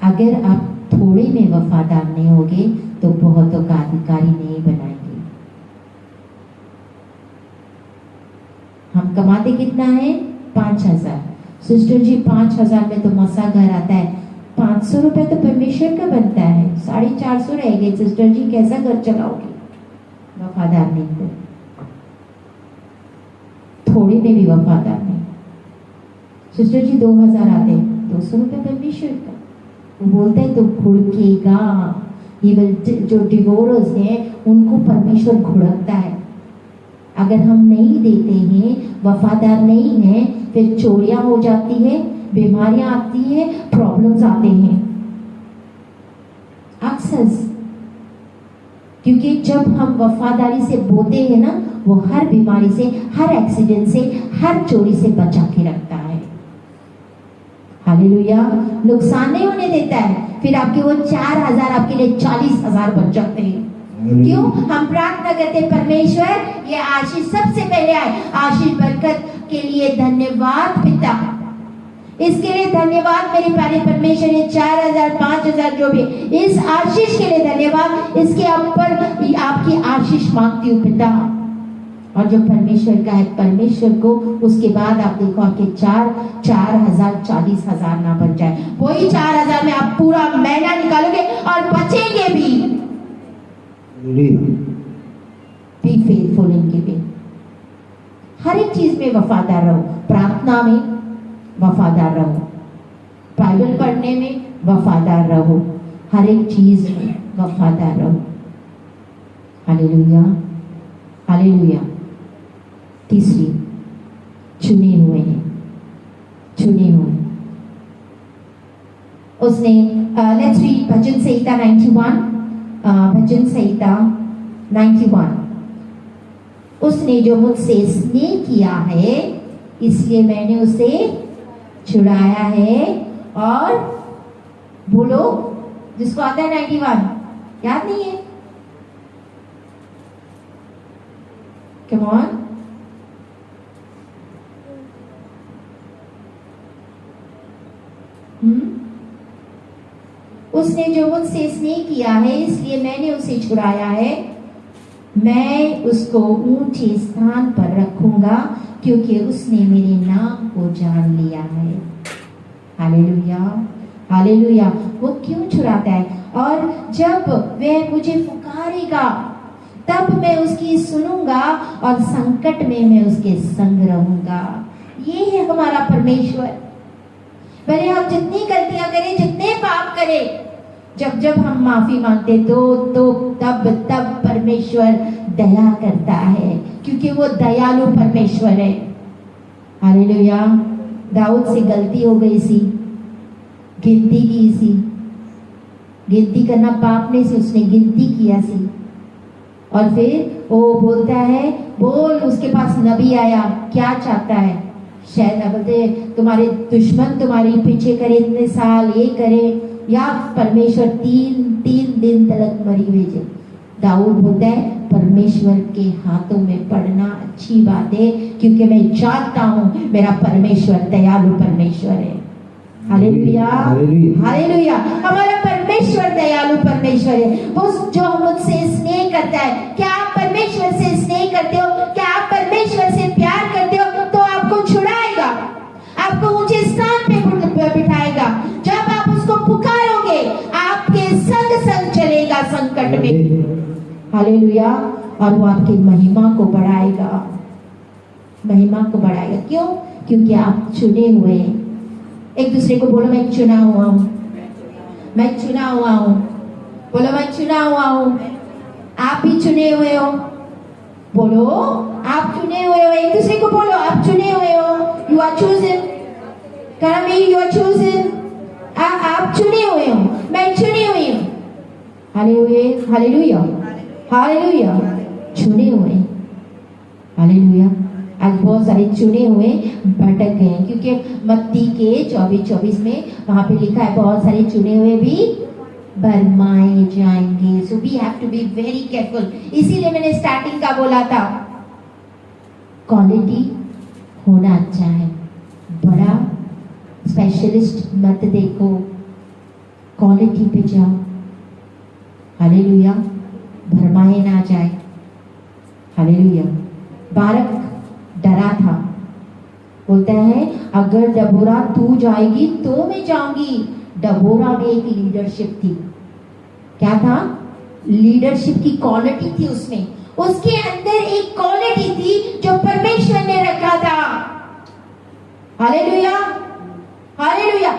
अगर आप थोड़े में वफादार नहीं होगे तो बहुतों का अधिकारी नहीं बनाएंगे। हम कमाते कितना है? 5,000। सिस्टर जी 5,000 में तो मसा घर आता है। 500 रुपए तो परमेश्वर का बनता है, 450 रह गए। सिस्टर जी कैसा घर चलाओगे? वफादार नहीं थे, थोड़े में भी वफादार नहीं। सिस्टर जी 2,000 आते, 200 रुपए परमेश्वर का। वो बोलता है तो घुड़केगा। जो डिवोरर्स हैं उनको परमेश्वर घुड़कता है। अगर हम नहीं देते हैं, वफादार नहीं हैं, फिर चोरियां हो जाती है, बीमारियां आती है, प्रॉब्लम्स आते हैं अक्सर। क्योंकि जब हम वफादारी से बोते हैं ना, वो हर बीमारी से, हर एक्सीडेंट से, हर चोरी से बचा के रखता है। हालेलुया। नुकसान नहीं होने देता है। फिर आपके वो 4,000 आपके लिए 40,000 बच जाते हैं। क्यों? हम प्रार्थना करते, परमेश्वर ये आशीष सबसे पहले आए। आशीष बरकत के लिए धन्यवाद पिता, इसके लिए धन्यवाद मेरे प्यारे परमेश्वर। ये 4,000 5,000 जो भी, इस आशीष के लिए धन्यवाद। इसके ऊपर आपकी आशीष मांगती हूँ पिता। और जो परमेश्वर का है, परमेश्वर को उसके बाद आप देखो आपके 4,000 40,000 ना बच जाए। वही 4,000 में आप पूरा महीना निकालोगे और बचेंगे भी। Be faithful in giving. हर एक चीज में वफादार रहो। प्रार्थना में वफादार रहो, बाइबल पढ़ने में वफादार रहो, हर एक चीज में वफादार रहो। Hallelujah, hallelujah. तीसरी, चुने हुए हैं, चुने हुए। उसने लेट्स रीड भजन संहिता 91। भजन संहिता 91। उसने जो मुझसे स्नेह किया है, इसलिए मैंने उसे छुड़ाया है। और बोलो, जिसको आता है 91, याद नहीं है? Come on. उसने जो मुझसे स्नेह किया है, इसलिए मैंने उसे छुड़ाया है। मैं उसको ऊंचे स्थान पर रखूंगा, क्योंकि उसने मेरे नाम को जान लिया है। Hallelujah, hallelujah. वो क्यों छुड़ाता है? और जब वह मुझे पुकारेगा, तब मैं उसकी सुनूंगा, और संकट में मैं उसके संग रहूंगा। ये है हमारा परमेश्वर। भले हम जितनी गलतियां करें, जितने पाप करें, जब हम माफी मांगते तो तब परमेश्वर दया करता है, क्योंकि वो दयालु परमेश्वर है। हालेलुया। दाऊद से गलती हो गई सी, गिनती की सी, गिनती करना पाप नहीं सी, उसने गिनती किया सी। और फिर वो बोलता है, बोल, उसके पास नबी आया, क्या चाहता है? शायद बोलते तुम्हारे दुश्मन तुम्हारे पीछे करे इतने साल, ये करे, या परमेश्वर तीन दिन तक मरी भेजे। दाऊद बोलता है, परमेश्वर के हाथों में पड़ना अच्छी बात है, क्योंकि मैं जानता हूं मेरा परमेश्वर दयालु परमेश्वर है। Hallelujah, hallelujah. हालेलुया। हमारा परमेश्वर दयालु परमेश्वर है, वो जो मुझसे स्नेह करता है। क्या आप परमेश्वर से स्नेह करते हो? क्या आप परमेश्वर से प्यार करते हो? तो आपको छुड़ाएगा, आपको ऊंचे स्थान पे बिठाएगा। जब आप उसको पुकारोगे, आपके संग संग चलेगा संकट में। हालेलुया। और वो आपकी महिमा को बढ़ाएगा, महिमा को बढ़ाएगा। क्यों? क्योंकि आप चुने हुए हैं। एक दूसरे को बोलो, मैं चुना हुआ हूं, मैं चुना हुआ हूं। बोलो, मैं चुना हुआ हूं। आप भी चुने हुए हो। बोलो, आप चुने हुए हो। एक दूसरे को बोलो, आप चुने हुए हो। You are chosen. You are chosen. आप चुने हुए हो, मैं चुनी हुई हूं। Hallelujah, hallelujah, hallelujah. चुने हुए, हालेलुया। आज बहुत सारे चुने हुए भटक गए, क्योंकि मत्ती के 24:24 में वहां पे लिखा है, बहुत सारे चुने हुए भी भरमाए जाएंगे। So we have to be very careful. इसीलिए मैंने स्टार्टिंग का बोला था, क्वालिटी होना अच्छा है, बड़ा स्पेशलिस्ट मत देखो, क्वालिटी पे जाओ। हालेलुया। भरमाए ना जाए। हालेलुया। बारक डरा था, बोलता है, अगर डबोरा तू जाएगी तो मैं जाऊंगी। डबोरा में एक लीडरशिप थी। क्या था? लीडरशिप की क्वालिटी थी उसमें। उसके अंदर एक क्वालिटी थी जो परमेश्वर ने रखा था। Hallelujah, hallelujah.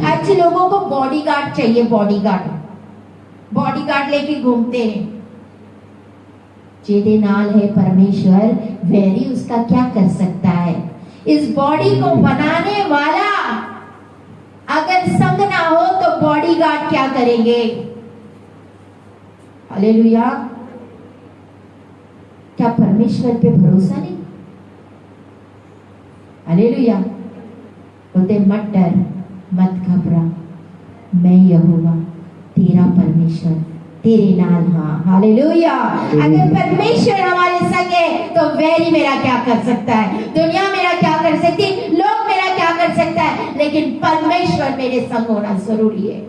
आज लोगों को बॉडीगार्ड चाहिए, बॉडीगार्ड, बॉडीगार्ड लेके घूमते हैं। जेदे नाल है परमेश्वर, वैरी उसका क्या कर सकता है? इस बॉडी को बनाने वाला अगर संग ना हो तो बॉडीगार्ड क्या करेंगे? हालेलुया। क्या परमेश्वर पे भरोसा नहीं? हालेलुया। बोलते, मत डर, मत घबरा, मैं यहोवा तेरा परमेश्वर तेरे नाल। हाँ, हालेलुया। अगर परमेश्वर हमारे संग है तो वैरी मेरा क्या कर सकता है? दुनिया मेरा क्या कर सकती है? लोग मेरा क्या कर सकता है? लेकिन परमेश्वर मेरे संग होना जरूरी है।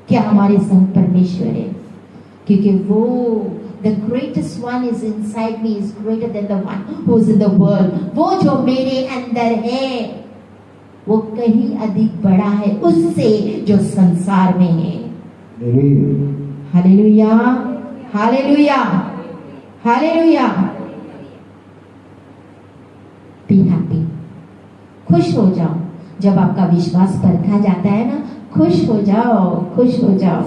क्या हमारे संग परमेश्वर है? क्योंकि वो the greatest one is inside me is greater than the one who is in the world। वो जो मेरे अंदर है वो कहीं अधिक बड़ा है उससे जो संसार में है। Hallelujah, hallelujah, hallelujah. Be happy, खुश हो जाओ। जब आपका विश्वास परखा जाता है ना, खुश हो जाओ, खुश हो जाओ।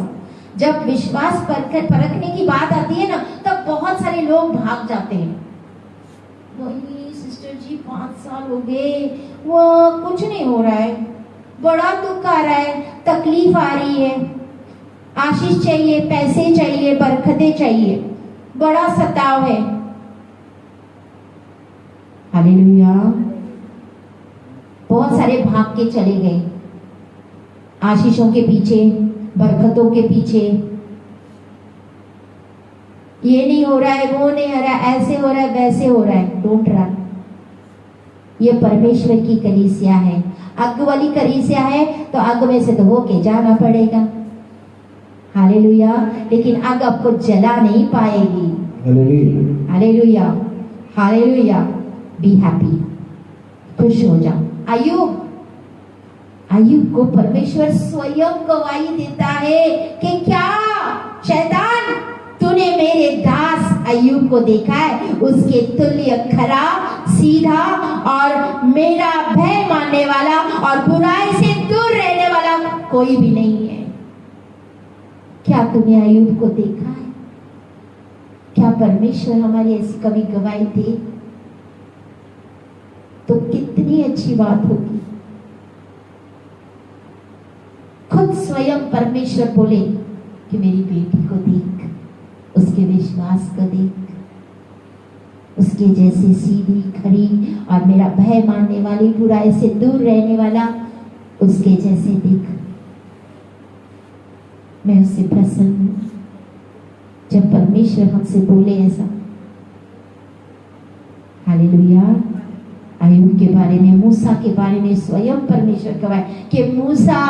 जब विश्वास परखने की बात आती है ना, तब बहुत सारे लोग भाग जाते हैं। वही सिस्टर जी 5 साल हो गए, वो कुछ नहीं हो रहा है, बड़ा दुख आ रहा है, तकलीफ आ रही है, आशीष चाहिए, पैसे चाहिए, बरकतें चाहिए, बड़ा सताव है। हालेलुया। बहुत सारे भाग के चले गए आशीषों के पीछे, बरकतों के पीछे। ये नहीं हो रहा है, वो नहीं हो रहा है, ऐसे हो रहा है, वैसे हो रहा है। Don't run. ये परमेश्वर की कलीसिया है, आग वाली कलीसिया है, तो आग में से तो होके जाना पड़ेगा। हालेलुया। लेकिन आग आपको जला नहीं पाएगी। Hallelujah, hallelujah. बी हैप्पी, खुश हो जाओ। आयुब को परमेश्वर स्वयं गवाही देता है कि क्या शैतान, तूने मेरे दास अय्यूब को देखा है, उसके तुल्य खरा, सीधा और मेरा भय मानने वाला और बुराई से दूर रहने वाला कोई भी नहीं है। क्या तूने अय्यूब को देखा है? क्या परमेश्वर हमारी ऐसी कभी गवाही दे तो कितनी अच्छी बात होगी। खुद स्वयं परमेश्वर बोले कि मेरी बेटी को देख, उसके विश्वास को देख, उसके जैसे सीधी खड़ी और मेरा भय मानने वाली, बुराई से दूर रहने वाला, उसके जैसे देख। मैं उससे प्रसन्न हूं। जब परमेश्वर हमसे बोले ऐसा, हालेलुया। अय्यूब के बारे में, मूसा के बारे में स्वयं परमेश्वर कहा कि मूसा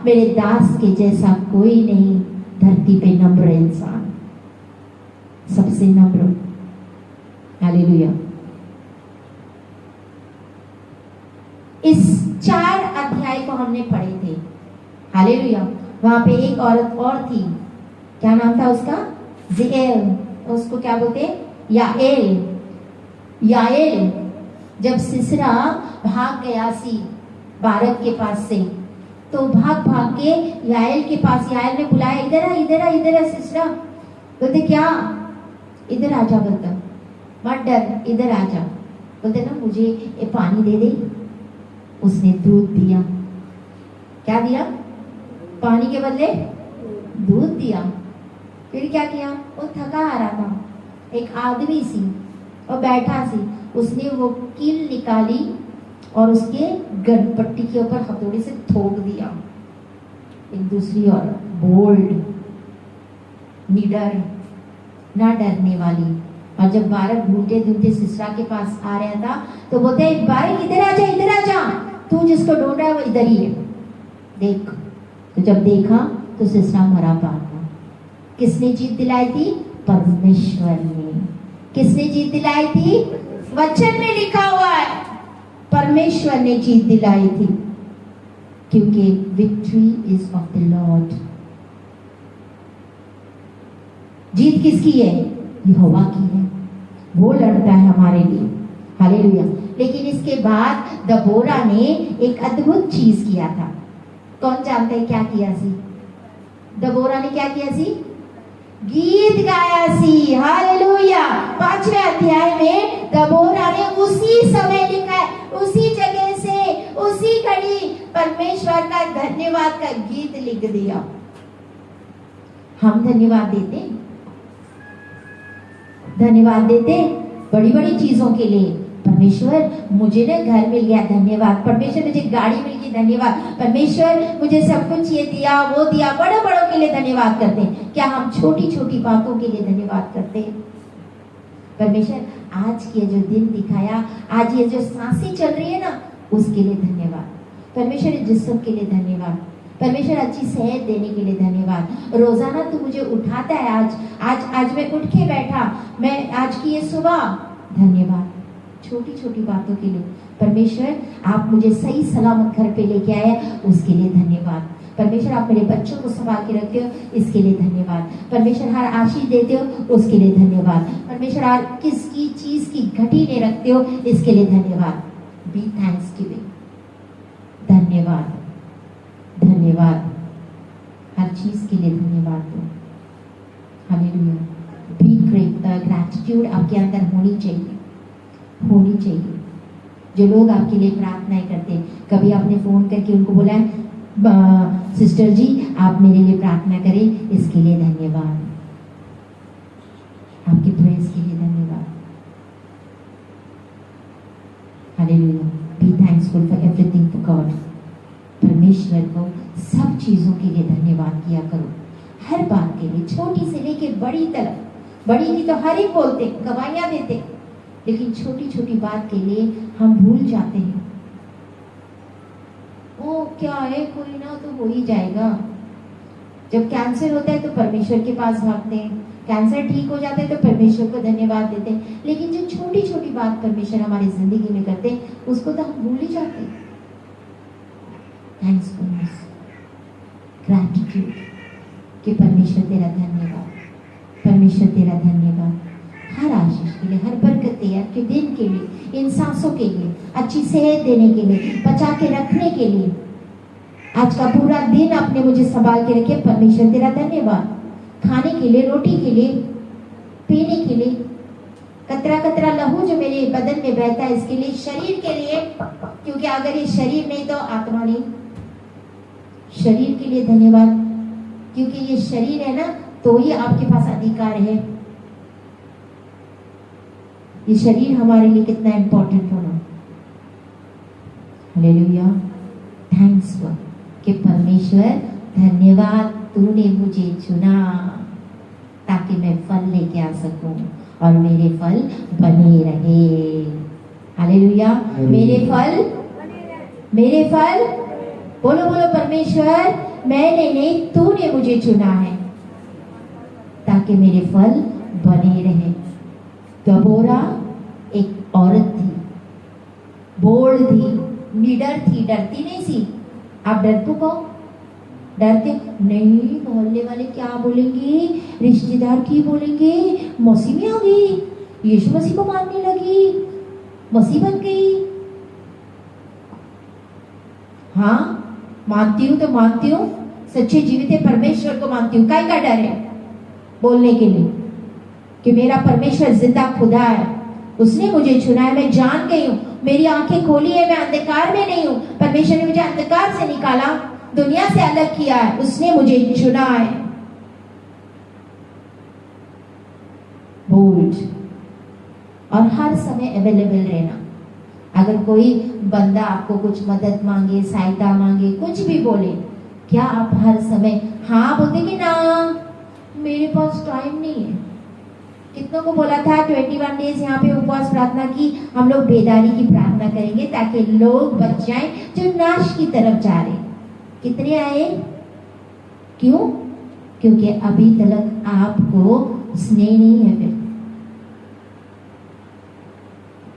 मेरे दास के जैसा कोई नहीं धरती पे नम्र इंसान, सबसे नम्र। हालेलुया। इस 4 अध्याय को हमने पढ़े थे। हालेलुया। वहां पे एक औरत और थी, क्या नाम था उसका? ज़ेल। उसको क्या बोलते? याएल। याएल जब सिसरा भाग गया सी बारक के पास से, तो भाग भाग के याएल के पास, याएल ने बुलाया, इधर आ इधर आ इधर आ सिसरा। बोलते क्या? इधर आ जा, बोलता मत डर, इधर आ जा। बोलते ना मुझे ये पानी दे दे। उसने दूध दिया। क्या दिया? पानी के बदले दूध दिया। फिर क्या किया? वो थका आ रहा था, एक आदमी सी और बैठा सी, उसने वो कील निकाली और उसके गनपट्टी के ऊपर हथौड़ी से ठोक दिया। एक दूसरी औरत, बोल्ड, निडर, ना डरने वाली। और जब बारक ढूंढते ढूंढते सिसरा के पास आ रहा था, तो बोलते बारक इधर आ जा, इधर आ जा, तू जिसको ढूंढ रहा है वो इधर ही है, देख। तो जब देखा तो सिसरा मरा पड़ा था। किसने जीत दिलाई थी? परमेश्वर ने। किसने जीत दिलाई थी? वचन में लिखा हुआ है, परमेश्वर ने जीत दिलाई थी, क्योंकि victory is of the Lord. जीत किसकी है? यहोवा की है, वो लड़ता है हमारे लिए। हालेलुया। लेकिन इसके बाद दबोरा ने एक अद्भुत चीज किया था। कौन जानता है क्या किया सी? दबोरा ने क्या किया सी? गीत गाया सी। हालेलुया। 5वें अध्याय में दबोरा ने उसी समय लिखा है, उसी जगह से, उसी घड़ी परमेश्वर का धन्यवाद का गीत लिख दिया। हम धन्यवाद देते, धन्यवाद देते बड़ी बड़ी चीजों के लिए। परमेश्वर मुझे ना घर मिल गया, धन्यवाद। परमेश्वर मुझे गाड़ी मिल गई, धन्यवाद। परमेश्वर मुझे सब कुछ ये दिया, वो दिया। बड़े बड़ों के लिए धन्यवाद करते हैं। क्या हम छोटी छोटी बातों के लिए धन्यवाद करते हैं? परमेश्वर आज के जो दिन दिखाया, आज ये जो सांसें चल रही है ना, उसके लिए धन्यवाद। परमेश्वर जिस्म के लिए धन्यवाद। परमेश्वर अच्छी सेहत देने के लिए धन्यवाद। रोजाना तू मुझे उठाता है, आज मैं उठ के बैठा, मैं आज की ये सुबह, धन्यवाद। छोटी छोटी बातों के लिए परमेश्वर, आप मुझे सही सलामत घर पे लेके आए, उसके लिए धन्यवाद। परमेश्वर आप मेरे बच्चों को संभाल के रखते हो, इसके लिए धन्यवाद। परमेश्वर हर आशीष देते हो, उसके लिए धन्यवाद। परमेश्वर हर किसकी चीज की घटी नहीं रखते हो, इसके लिए धन्यवाद। बी थैंक्स गिविंग, धन्यवाद, धन्यवाद, हर चीज के लिए धन्यवाद दो। हालेलुया। बी ग्रैटिट्यूड आपके अंदर होनी चाहिए, होनी चाहिए। जो लोग आपके लिए प्रार्थनाएं करते हैं, कभी आपने फोन करके उनको बोला है सिस्टर जी आप मेरे लिए प्रार्थना करें, इसके लिए धन्यवाद। आपके प्रेयर्स के लिए धन्यवाद। Hallelujah. Be thanksful for everything for God. परमेश्वर को सब चीजों के लिए धन्यवाद किया करो, हर बात के लिए, छोटी से लेके बड़ी तक। बड़ी की तो हर एक बोलते, गवाहियां देते, लेकिन छोटी छोटी बात के लिए हम भूल जाते हैं। ओ क्या है, कोई ना तो हो ही जाएगा। जब कैंसर होता है तो परमेश्वर के पास भागते हैं, कैंसर ठीक हो जाता है तो परमेश्वर को धन्यवाद देते हैं। लेकिन जो छोटी छोटी बात परमेश्वर हमारी जिंदगी में करते हैं, उसको तो हम भूल ही जाते हैं। थैंक्सफुलनेस, ग्रैटिट्यूड कि परमेश्वर तेरा धन्यवाद, परमेश्वर तेरा धन्यवाद हर आशीष के लिए, हर बरकत के, आपके दिन के लिए, इन सांसों के लिए, अच्छी सेहत देने के लिए, बचा के रखने के लिए। आज का पूरा दिन आपने मुझे संभाल के रखे, परमेश्वर तेरा धन्यवाद। खाने के लिए, रोटी के लिए, पीने के लिए, कतरा कतरा लहू जो मेरे बदन में बहता है इसके लिए, शरीर के लिए, क्योंकि अगर ये शरीर नहीं तो आत्मा नहीं। शरीर के लिए धन्यवाद, क्योंकि ये शरीर है ना तो ही आपके पास अधिकार है। ये शरीर हमारे लिए कितना इंपॉर्टेंट होना। हालेलुया। थैंक्स कि परमेश्वर धन्यवाद, तूने मुझे चुना ताकि मैं फल लेके आ सकूं और मेरे फल बने रहे। हालेलुया। हालेलुया। मेरे फल बोलो बोलो, परमेश्वर मैंने नहीं, तूने मुझे चुना है ताकि मेरे फल बने रहे। दबोरा एक औरत थी, बोल्ड थी, निडर थी, डरती नहीं थी। आप डरपोक हो? डरते नहीं, मोहल्ले वाले क्या बोलेंगे, रिश्तेदार की बोलेंगे, मसीह में आ गई, यीशु मसीह को मानने लगी, मसीह बन गई। हाँ, मानती हूँ तो मानती हूँ, सच्चे जीवित परमेश्वर को मानती हूँ। काय का डर है बोलने के लिए कि मेरा परमेश्वर जिंदा खुदा है, उसने मुझे चुना है। मैं जान गई हूँ, मेरी आंखें खोली है, मैं अंधकार में नहीं हूँ। परमेश्वर ने मुझे अंधकार से निकाला, दुनिया से अलग किया है, उसने मुझे चुना है। बोल्ड और हर समय अवेलेबल रहना। अगर कोई बंदा आपको कुछ मदद मांगे, सहायता मांगे, कुछ भी बोले, क्या आप हर समय हाँ बोलते कि ना मेरे पास टाइम नहीं है? कितनों को बोला था 21 डेज यहाँ पे उपवास प्रार्थना की, हम लोग बेदारी की प्रार्थना करेंगे ताकि लोग बच जाएं जो नाश की तरफ जा रहे। कितने आए? क्यों? क्योंकि अभी तक आपको स्नेह नहीं है। फिर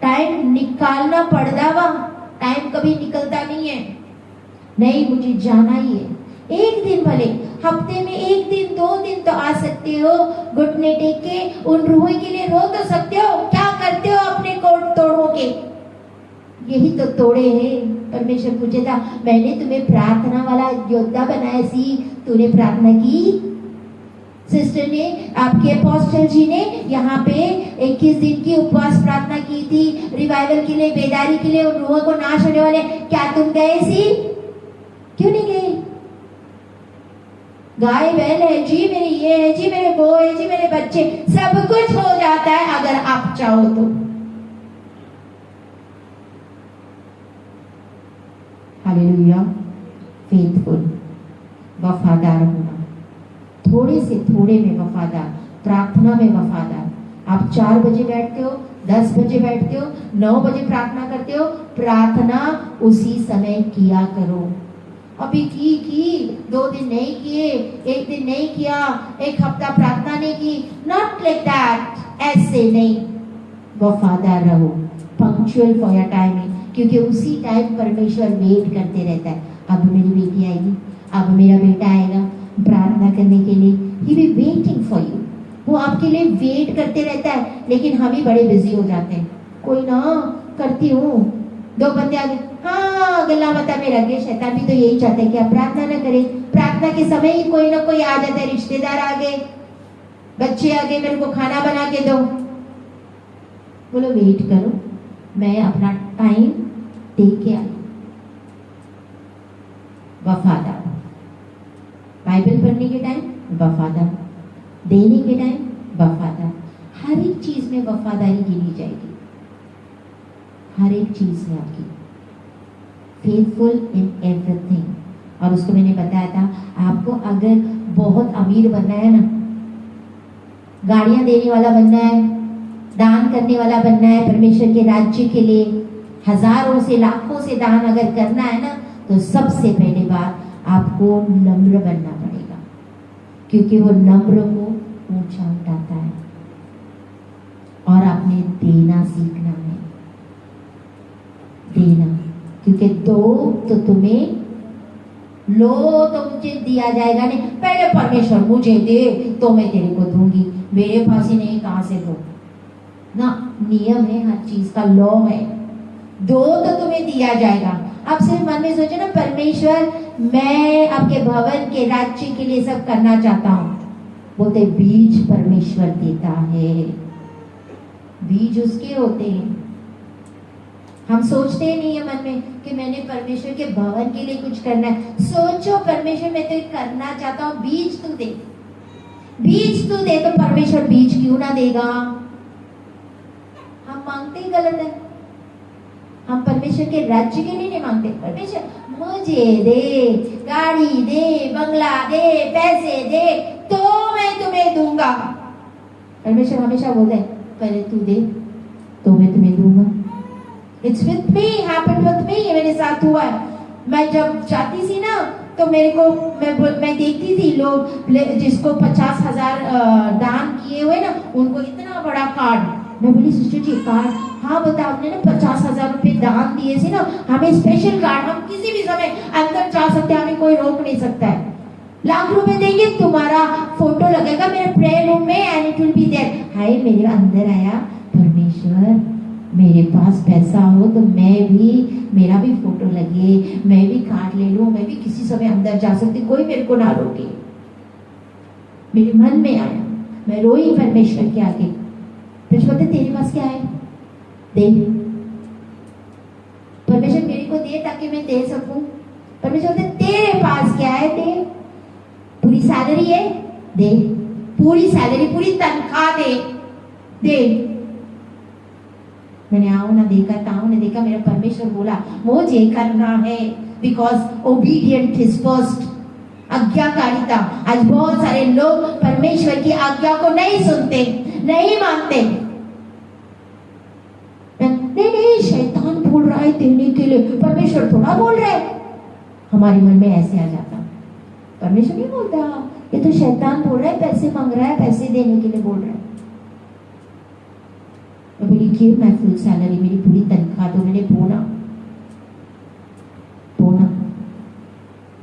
टाइम निकालना पड़ता, वह टाइम कभी निकलता नहीं है। नहीं, मुझे जाना ही है। एक दिन भले, हफ्ते में एक दिन 2 दिन तो आ सकते हो, घुटने टेक के उन रूहों के लिए रो तो सकते हो। क्या करते हो अपने कोट तोड़ों के? यही तो तोड़े हैं। परमेश्वर पूछे था, मैंने तुम्हें प्रार्थना वाला योद्धा बनाया सी, तूने प्रार्थना की? सिस्टर ने, आपके अपोस्टल जी ने यहाँ पे 21 दिन की उपवास प्रार्थना की थी, रिवाइवल के लिए, बेदारी के लिए, उन रूहों को नाश होने वाले। क्या तुम गए सी? क्यों नहीं गए? गाय बैल है जी, मेरे ये है जी, मेरे वो है जी, मेरे बच्चे, सब कुछ हो जाता है अगर आप चाहो तो। हालेलुया। फेथफुल, वफादार होना, थोड़े से थोड़े में वफादार, प्रार्थना में वफादार। आप 4 बजे बैठते हो, 10 बजे बैठते हो, 9 बजे प्रार्थना करते हो, प्रार्थना उसी समय किया करो। अभी की 2 दिन नहीं किए, 1 दिन नहीं किया, 1 हफ्ता प्रार्थना नहीं की, नॉट लाइक दैट। ऐसे नहीं, वफादार रहो, पंक्चुअल फॉर योर टाइमिंग, क्योंकि उसी टाइम परमेश्वर वेट करते रहता है। अब मेरी बेटी आएगी, अब मेरा बेटा आएगा प्रार्थना करने के लिए। ही बी वेटिंग फॉर यू, वो आपके लिए वेट करते रहता है। लेकिन हम ही बड़े बिजी हो जाते हैं। कोई ना, करती हूँ, 2 बंदे आगे, हाँ गल्ला बता में लगे। शैतान भी तो यही चाहता है कि आप प्रार्थना ना करें। प्रार्थना के समय ही कोई ना कोई आ जाता है, रिश्तेदार आ गए, बच्चे आ गए, मेरे को खाना बना के दो। बोलो वेट करो, मैं अपना टाइम दे के आई। वफादार, बाइबल पढ़ने के टाइम वफादार, देने के टाइम वफादार। हर एक चीज में वफादारी गिनी जाएगी, हर एक चीज में आपकी। Faithful in everything. और उसको मैंने बताया था, आपको अगर बहुत अमीर बनना है ना, गाड़ियां देने वाला बनना है, दान करने वाला बनना है, परमेश्वर के राज्य के लिए हजारों से लाखों से दान अगर करना है ना, तो सबसे पहले बात आपको नम्र बनना पड़ेगा, क्योंकि वो नम्र को ऊंचा उठाता है। और आपने देना सीखना है, देना, क्योंकि दो तो तुम्हें, लो तो मुझे दिया जाएगा नहीं। पहले परमेश्वर मुझे दे तो मैं तेरे को दूंगी, मेरे पास ही नहीं कहां से दो ना। नियम है, हर चीज का लॉ है। दो तो तुम्हें दिया जाएगा। आप सिर्फ मन में सोचे ना, परमेश्वर मैं आपके भवन के राज्य के लिए सब करना चाहता हूं। बोलते बीज परमेश्वर देता है, बीज उसके होते हैं। हम सोचते ही नहीं है मन में कि मैंने परमेश्वर के भवन के लिए कुछ करना है। सोचो, परमेश्वर मैं तो करना चाहता हूँ, बीज तू दे, बीज तू दे। तो परमेश्वर बीज क्यों ना देगा? हम मांगते ही गलत है। हम परमेश्वर के राज्य के लिए नहीं मांगते। परमेश्वर मुझे दे, गाड़ी दे, बंगला दे, पैसे दे तो मैं तुम्हें दूंगा। परमेश्वर हमेशा बोलते हैं पहले तू दे तो मैं तुम्हें दूंगा। It's with me, happened with me, ये मेरे साथ हुआ है। मैं जब जाती थी ना तो मेरे को मैं देखती थी लोग जिसको 50,000 दान किए हुए ना, उनको इतना बड़ा कार्ड। मैं बोली सिस्टर जी कार्ड, हाँ बता, आपने ना 50,000 रुपए दान दिए थे ना, हमें स्पेशल कार्ड, हम किसी भी समय अंदर जा सकते हैं, हमें कोई रोक नहीं सकता है। लाख रुपए देंगे, तुम्हारा फोटो लगेगा मेरे प्रेयर रूम में and it will be there. हाय मेरे अंदर आया, परमेश्वर मेरे पास पैसा हो तो मेरा भी फोटो लगे, मैं भी कार्ड ले लूं, मैं भी किसी समय अंदर जा सकती, कोई मेरे को ना रोके। मेरे मन में आया, मैं रोई परमेश्वर के आगे। परमेश्वर बोलते तेरे पास क्या है, दे। परमेश्वर मेरे को दे ताकि मैं दे सकूं। परमेश्वर बोलते तेरे पास क्या है, दे। पूरी सैलरी है, दे। पूरी सैलरी, पूरी तनख्वाह दे। मैंने आओ ना देखा, ताऊ ने देखा, मेरा परमेश्वर बोला मुझे करना है, बिकॉज ओबीडियंट इज फर्स्ट। आज्ञाकारिता। आज बहुत सारे लोग परमेश्वर की आज्ञा को नहीं सुनते, नहीं मानते। नहीं, शैतान बोल रहा है देने के लिए, परमेश्वर थोड़ा बोल रहा है। हमारे मन में ऐसे आ जाता, परमेश्वर नहीं बोलता, ये तो शैतान बोल रहा है, पैसे मांग रहा है, पैसे देने के लिए बोल रहा है। मैं बोली गिव माय फुल सैलरी, मेरी पूरी तनख्वाह दो। मैंने बोना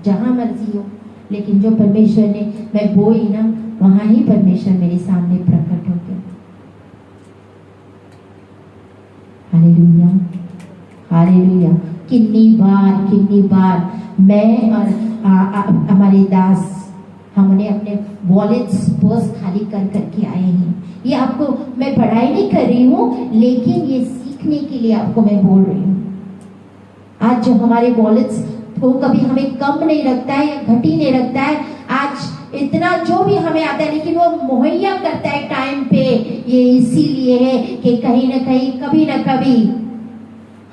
जहां मर्जी हो, लेकिन जो परमेश्वर ने मैं बोई ना, वहां ही परमेश्वर मेरे सामने प्रकट हो गया। Hallelujah, hallelujah. कितनी बार मैं और हमारे दास, हमने अपने वॉलेट्स पर्स खाली कर करके आए हैं। ये आपको मैं पढ़ाई नहीं कर रही हूँ, लेकिन ये सीखने के लिए आपको मैं बोल रही हूँ। आज जो हमारे वॉलेट्स को कभी हमें कम नहीं रखता है या घटी नहीं रखता है, आज इतना जो भी हमें आता है, लेकिन वो मुहैया करता है टाइम पे। ये इसीलिए है कि कहीं ना कहीं, कभी ना कभी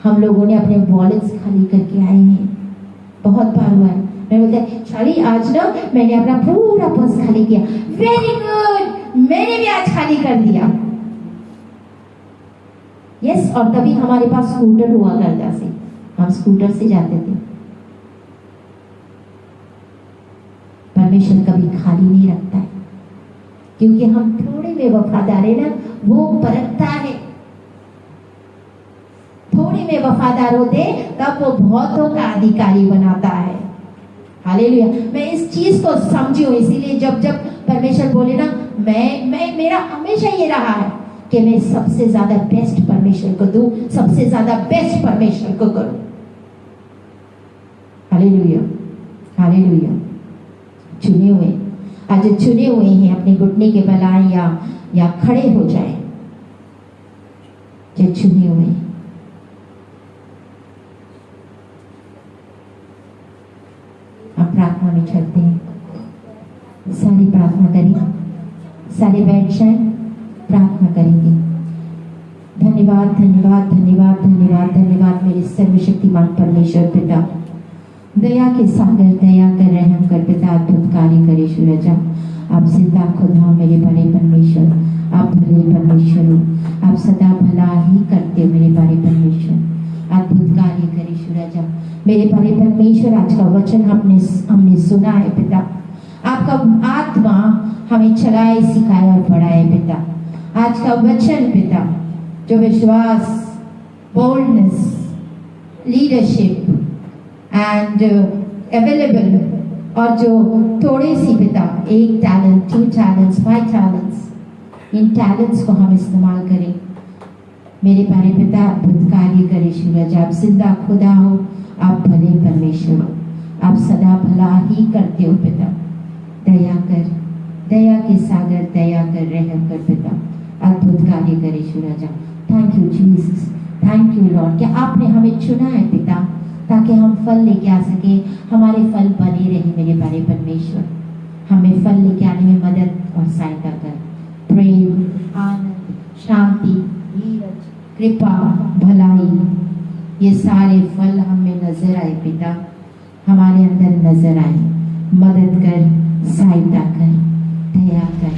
हम लोगों ने अपने वॉलेट्स खाली करके आए हैं। बहुत बार हुआ है। मैं बोलते शाली आज ना मैंने अपना पूरा पर्स खाली किया। वेरी गुड, मैंने भी आज खाली कर दिया। यस, और तभी हमारे पास स्कूटर हुआ करता से, हम स्कूटर से जाते थे। परमेश्वर कभी खाली नहीं रखता है, क्योंकि हम थोड़े में वफादार है ना, वो परखता है। थोड़े में वफादार होते तब वो बहुतों का अधिकारी बनाता है। हालेलुया। मैं इस चीज को समझी हूँ, इसीलिए जब जब परमेश्वर बोले ना, मैं मेरा हमेशा ये रहा है कि मैं सबसे ज्यादा बेस्ट परमेश्वर को दूं, सबसे ज्यादा बेस्ट परमेश्वर को करूं। Hallelujah, hallelujah. चुने हुए, आज चुने हुए हैं, अपने घुटने के बल आए या खड़े हो जाए, जो चुने हुए हैं। अब प्रार्थना में चलते हैं। सारी प्रार्थना करें, सारे बैठ जाए, प्रार्थना करेंगे। धन्यवाद, धन्यवाद, धन्यवाद, धन्यवाद, धन्यवाद मेरे सर्वशक्तिमान परमेश्वर पिता। दया के सागर, दया कर, रहम कर पिता, अद्भुत कार्य करे सूरजा। आप जिंदा खुदा हो मेरे बड़े परमेश्वर, आप भले परमेश्वर हो, आप सदा भला ही करते हो मेरे बड़े परमेश्वर। अद्भुत कार्य करे सूरजा मेरे बड़े परमेश्वर। आज का वचन हमने सुना है पिता, आपका आत्मा हमें चलाए, सिखाए और बढ़ाए पिता। आज का वचन पिता, जो विश्वास, बोल्डनेस, लीडरशिप एंड अवेलेबल, और जो थोड़े सी पिता, 1 टैलेंट, 2 टैलेंट्स, 5 टैलेंट्स, इन टैलेंट्स को हम इस्तेमाल करें मेरे प्यारे पिता। अद्भुत कार्य करे सूरज। आप जिंदा खुदा हो, आप भले परमेश्वर हो, आप सदा भला ही करते हो पिता। दया कर, दया के सागर, दया कर, रहम कर पिता। अद्भुत कार्य करे सूरज। Thank you Jesus, thank you Lord कि आपने हमें चुना है पिता, ताकि हम फल लेके आ सके, हमारे फल बने रहे मेरे प्यारे परमेश्वर। हमें फल लेके आने में मदद और सहायता कर। प्रेम, आनंद, शांति, धीरज, कृपा, भलाई, ये सारे फल हमें नजर आए पिता, हमारे अंदर नजर आए। मदद कर, सहायता कर, दया कर।